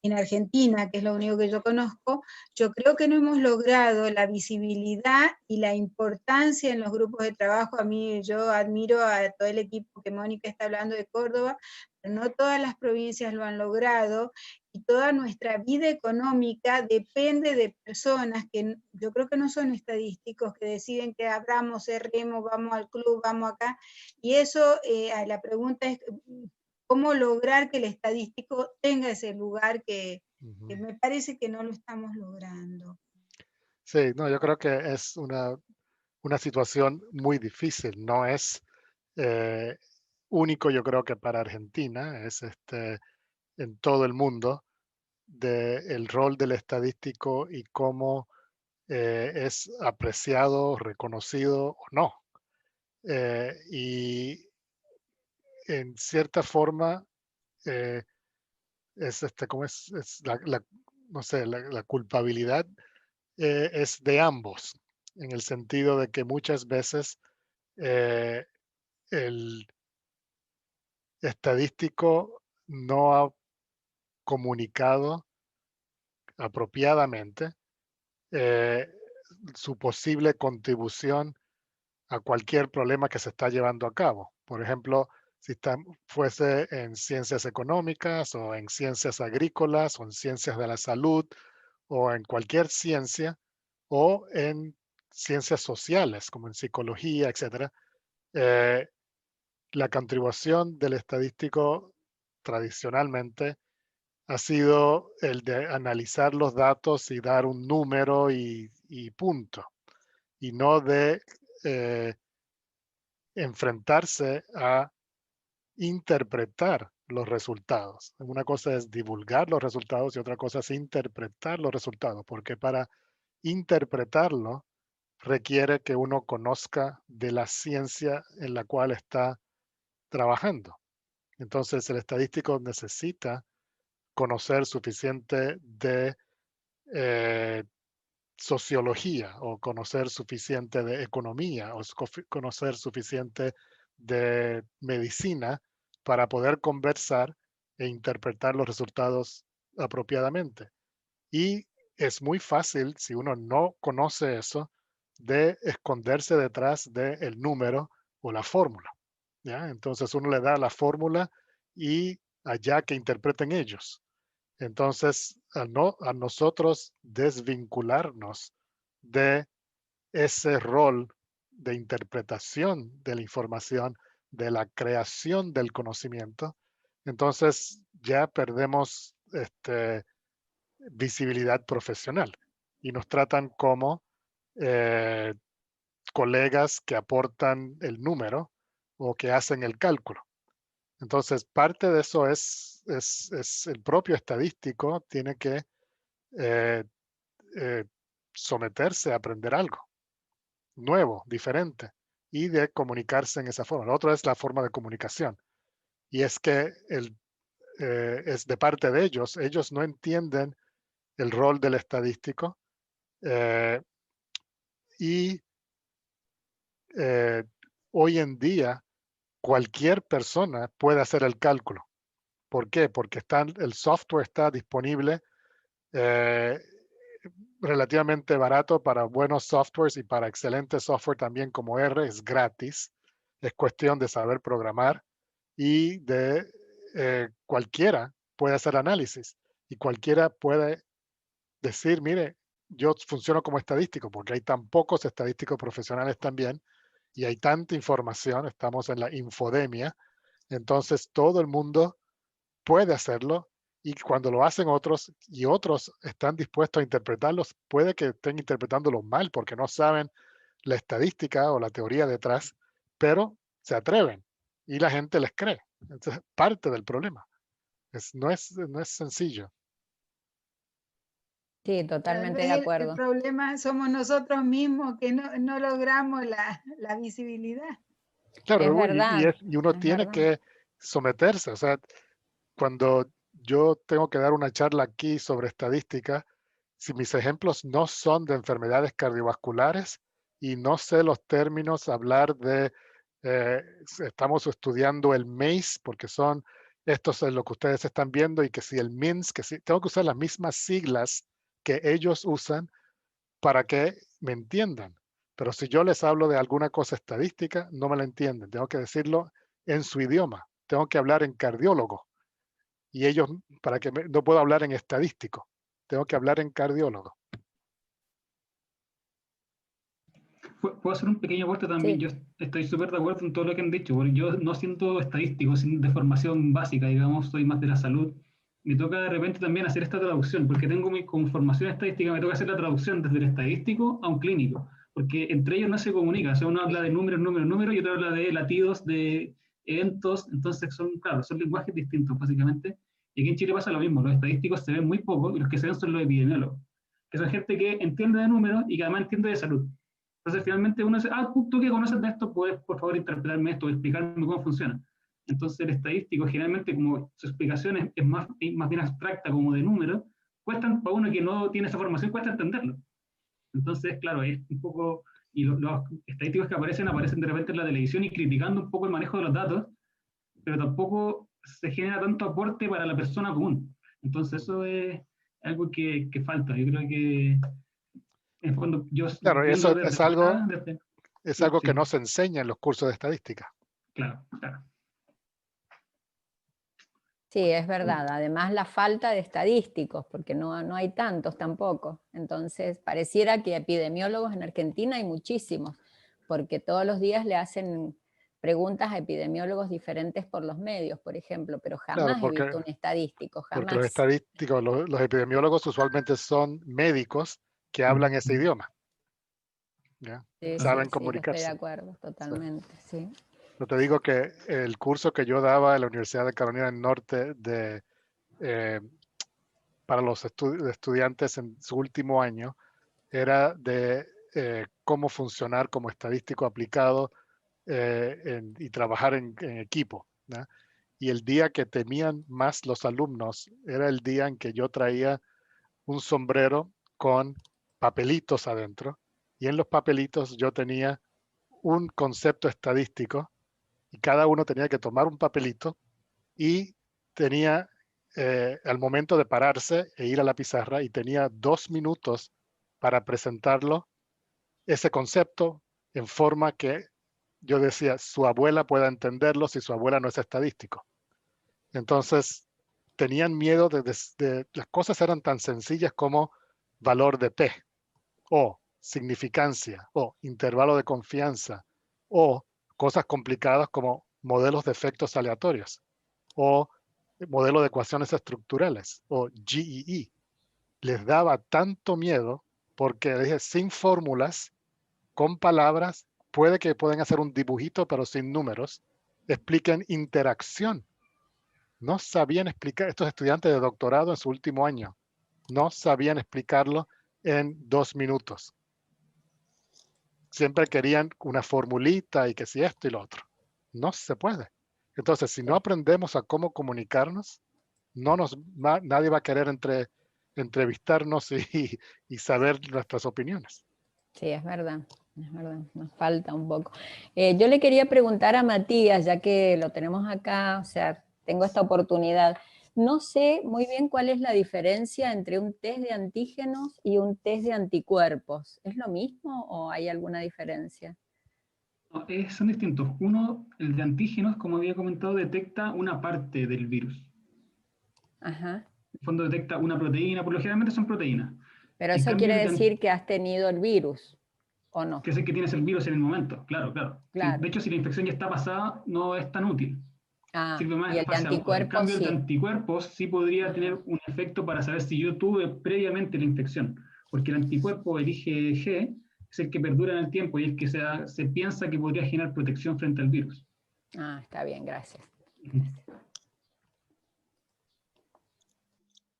en Argentina, que es lo único que yo conozco, yo creo que no hemos logrado la visibilidad y la importancia en los grupos de trabajo. A mí, yo admiro a todo el equipo que Mónica está hablando de Córdoba, pero no todas las provincias lo han logrado, y toda nuestra vida económica depende de personas que yo creo que no son estadísticos, que deciden que abramos, cerremos, vamos al club, vamos acá, y eso, la pregunta es, ¿cómo lograr que el estadístico tenga ese lugar que me parece que no lo estamos logrando? Sí, no, yo creo que es una situación muy difícil, no es único, yo creo que para Argentina, es en todo el mundo, el rol del estadístico y cómo es apreciado, reconocido o no. Y en cierta forma, ¿cómo es no sé, la culpabilidad es de ambos, en el sentido de que muchas veces el estadístico no ha comunicado apropiadamente su posible contribución a cualquier problema que se está llevando a cabo. Por ejemplo, si fuese en ciencias económicas o en ciencias agrícolas o en ciencias de la salud o en cualquier ciencia o en ciencias sociales como en psicología, etc. La contribución del estadístico tradicionalmente ha sido el de analizar los datos y dar un número y punto, y no de enfrentarse a interpretar los resultados. Una cosa es divulgar los resultados y otra cosa es interpretar los resultados, porque para interpretarlo requiere que uno conozca de la ciencia en la cual está trabajando. Entonces el estadístico necesita conocer suficiente de sociología o conocer suficiente de economía o conocer suficiente de medicina para poder conversar e interpretar los resultados apropiadamente. Y es muy fácil, si uno no conoce eso, de esconderse detrás del número o la fórmula, ¿ya? Entonces uno le da la fórmula y allá que interpreten ellos. Entonces, a nosotros desvincularnos de ese rol de interpretación de la información, de la creación del conocimiento, entonces ya perdemos visibilidad profesional y nos tratan como colegas que aportan el número o que hacen el cálculo. Entonces, parte de eso es el propio estadístico tiene que someterse a aprender algo nuevo, diferente, y de comunicarse en esa forma. Lo otro es la forma de comunicación. Y es que es de parte de ellos. Ellos no entienden el rol del estadístico y hoy en día cualquier persona puede hacer el cálculo. ¿Por qué? Porque el software está disponible relativamente barato para buenos softwares y para excelente software también como R, es gratis. Es cuestión de saber programar y de cualquiera puede hacer análisis y cualquiera puede decir, mire, yo funciono como estadístico porque hay tan pocos estadísticos profesionales también y hay tanta información, estamos en la infodemia, entonces todo el mundo puede hacerlo y cuando lo hacen otros y otros están dispuestos a interpretarlos, puede que estén interpretándolo mal porque no saben la estadística o la teoría detrás, pero se atreven y la gente les cree. Entonces, parte del problema. No es sencillo. Sí, totalmente de El acuerdo. problema somos nosotros mismos que no logramos la visibilidad. Claro, Es verdad, y uno es tiene verdad. que someterse. O sea, cuando yo tengo que dar una charla aquí sobre estadística, si mis ejemplos no son de enfermedades cardiovasculares y no sé los términos, hablar de, estamos estudiando el MACE, porque esto es lo que ustedes están viendo, y que si el MINS, que si tengo que usar las mismas siglas que ellos usan para que me entiendan. Pero si yo les hablo de alguna cosa estadística, no me la entienden. Tengo que decirlo en su idioma. Tengo que hablar en cardiólogo. Y ellos, no puedo hablar en estadístico. Tengo que hablar en cardiólogo. ¿Puedo hacer un pequeño aporte también? Sí. Yo estoy súper de acuerdo en todo lo que han dicho, porque yo no siendo estadístico, de formación básica, digamos, soy más de la salud, me toca de repente también hacer esta traducción, porque tengo como formación estadística, me toca hacer la traducción desde el estadístico a un clínico, porque entre ellos no se comunica, o sea, uno habla de números, y otro habla de latidos, de eventos, entonces claro, son lenguajes distintos, básicamente, y aquí en Chile pasa lo mismo, los estadísticos se ven muy poco, y los que se ven son los epidemiólogos, que son gente que entiende de números y que además entiende de salud. Entonces, finalmente uno dice, tú que conoces de esto, puedes, por favor, interpretarme esto, explicarme cómo funciona. Entonces, el estadístico, generalmente, como su explicación es más bien abstracta, como de números, cuestan, para uno que no tiene esa formación, cuesta entenderlo. Entonces, claro, es un poco, y los estadísticos que aparecen de repente en la televisión y criticando un poco el manejo de los datos, pero tampoco se genera tanto aporte para la persona común. Entonces eso es algo que falta. Yo creo que en fondo yo Claro, eso desde es algo, acá, es algo que sí, no se enseña en los cursos de estadística. claro, claro. Sí, es verdad. Además, la falta de estadísticos, porque no hay tantos tampoco. Entonces, pareciera que epidemiólogos en Argentina hay muchísimos, porque todos los días le hacen preguntas a epidemiólogos diferentes por los medios, por ejemplo, pero Claro, jamás he visto un estadístico, porque los jamás. estadísticos, los epidemiólogos usualmente son médicos que hablan ese idioma. ¿Ya? Sí, Saben sí, estoy de comunicarse. acuerdo, totalmente, sí. Yo te digo que el curso que yo daba en la Universidad de Carolina del Norte para los estudiantes en su último año era de cómo funcionar como estadístico aplicado y trabajar en equipo, ¿no? Y el día que temían más los alumnos era el día en que yo traía un sombrero con papelitos adentro, y en los papelitos yo tenía un concepto estadístico y cada uno tenía que tomar un papelito y tenía al momento de pararse e ir a la pizarra y tenía 2 minutos para presentarlo, ese concepto, en forma que yo decía, su abuela pueda entenderlo si su abuela no es estadístico. Entonces, tenían miedo de las cosas eran tan sencillas como valor de P, o significancia, o intervalo de confianza, o cosas complicadas como modelos de efectos aleatorios, o modelo de ecuaciones estructurales, o GEE. Les daba tanto miedo porque dije, sin fórmulas, con palabras, puede que puedan hacer un dibujito, pero sin números, expliquen interacción. No sabían explicar, estos estudiantes de doctorado en su último año, no sabían explicarlo en 2 minutos. Siempre querían una formulita y que si esto y lo otro. No se puede. Entonces, si no aprendemos a cómo comunicarnos, nadie va a querer entrevistarnos y saber nuestras opiniones. Sí, es verdad, nos falta un poco. Yo le quería preguntar a Matías, ya que lo tenemos acá, o sea, tengo esta oportunidad. No sé muy bien cuál es la diferencia entre un test de antígenos y un test de anticuerpos. ¿Es lo mismo o hay alguna diferencia? No, son distintos. Uno, el de antígenos, como había comentado, detecta una parte del virus. Ajá. En el fondo detecta una proteína, por lo generalmente son proteínas. Pero En eso cambio, quiere decir que has tenido el virus, ¿o no? que es el que tienes el virus en el momento, claro, claro. Claro. Sí, de hecho, si la infección ya está pasada, no es tan útil. Sirve más Y el de fase 2. En anticuerpos cambio, el de sí. anticuerpos sí podría tener un efecto para saber si yo tuve previamente la infección. Porque el anticuerpo, el IgG, es el que perdura en el tiempo y es que se piensa que podría generar protección frente al virus. Está bien, gracias.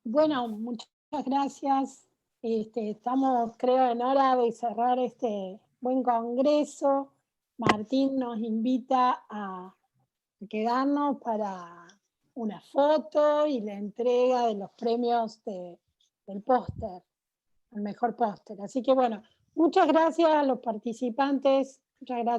Bueno, muchas gracias. Estamos, creo, en hora de cerrar este buen congreso. Martín nos invita a quedarnos para una foto y la entrega de los premios del póster, el mejor póster. Así que bueno, muchas gracias a los participantes. Muchas gracias.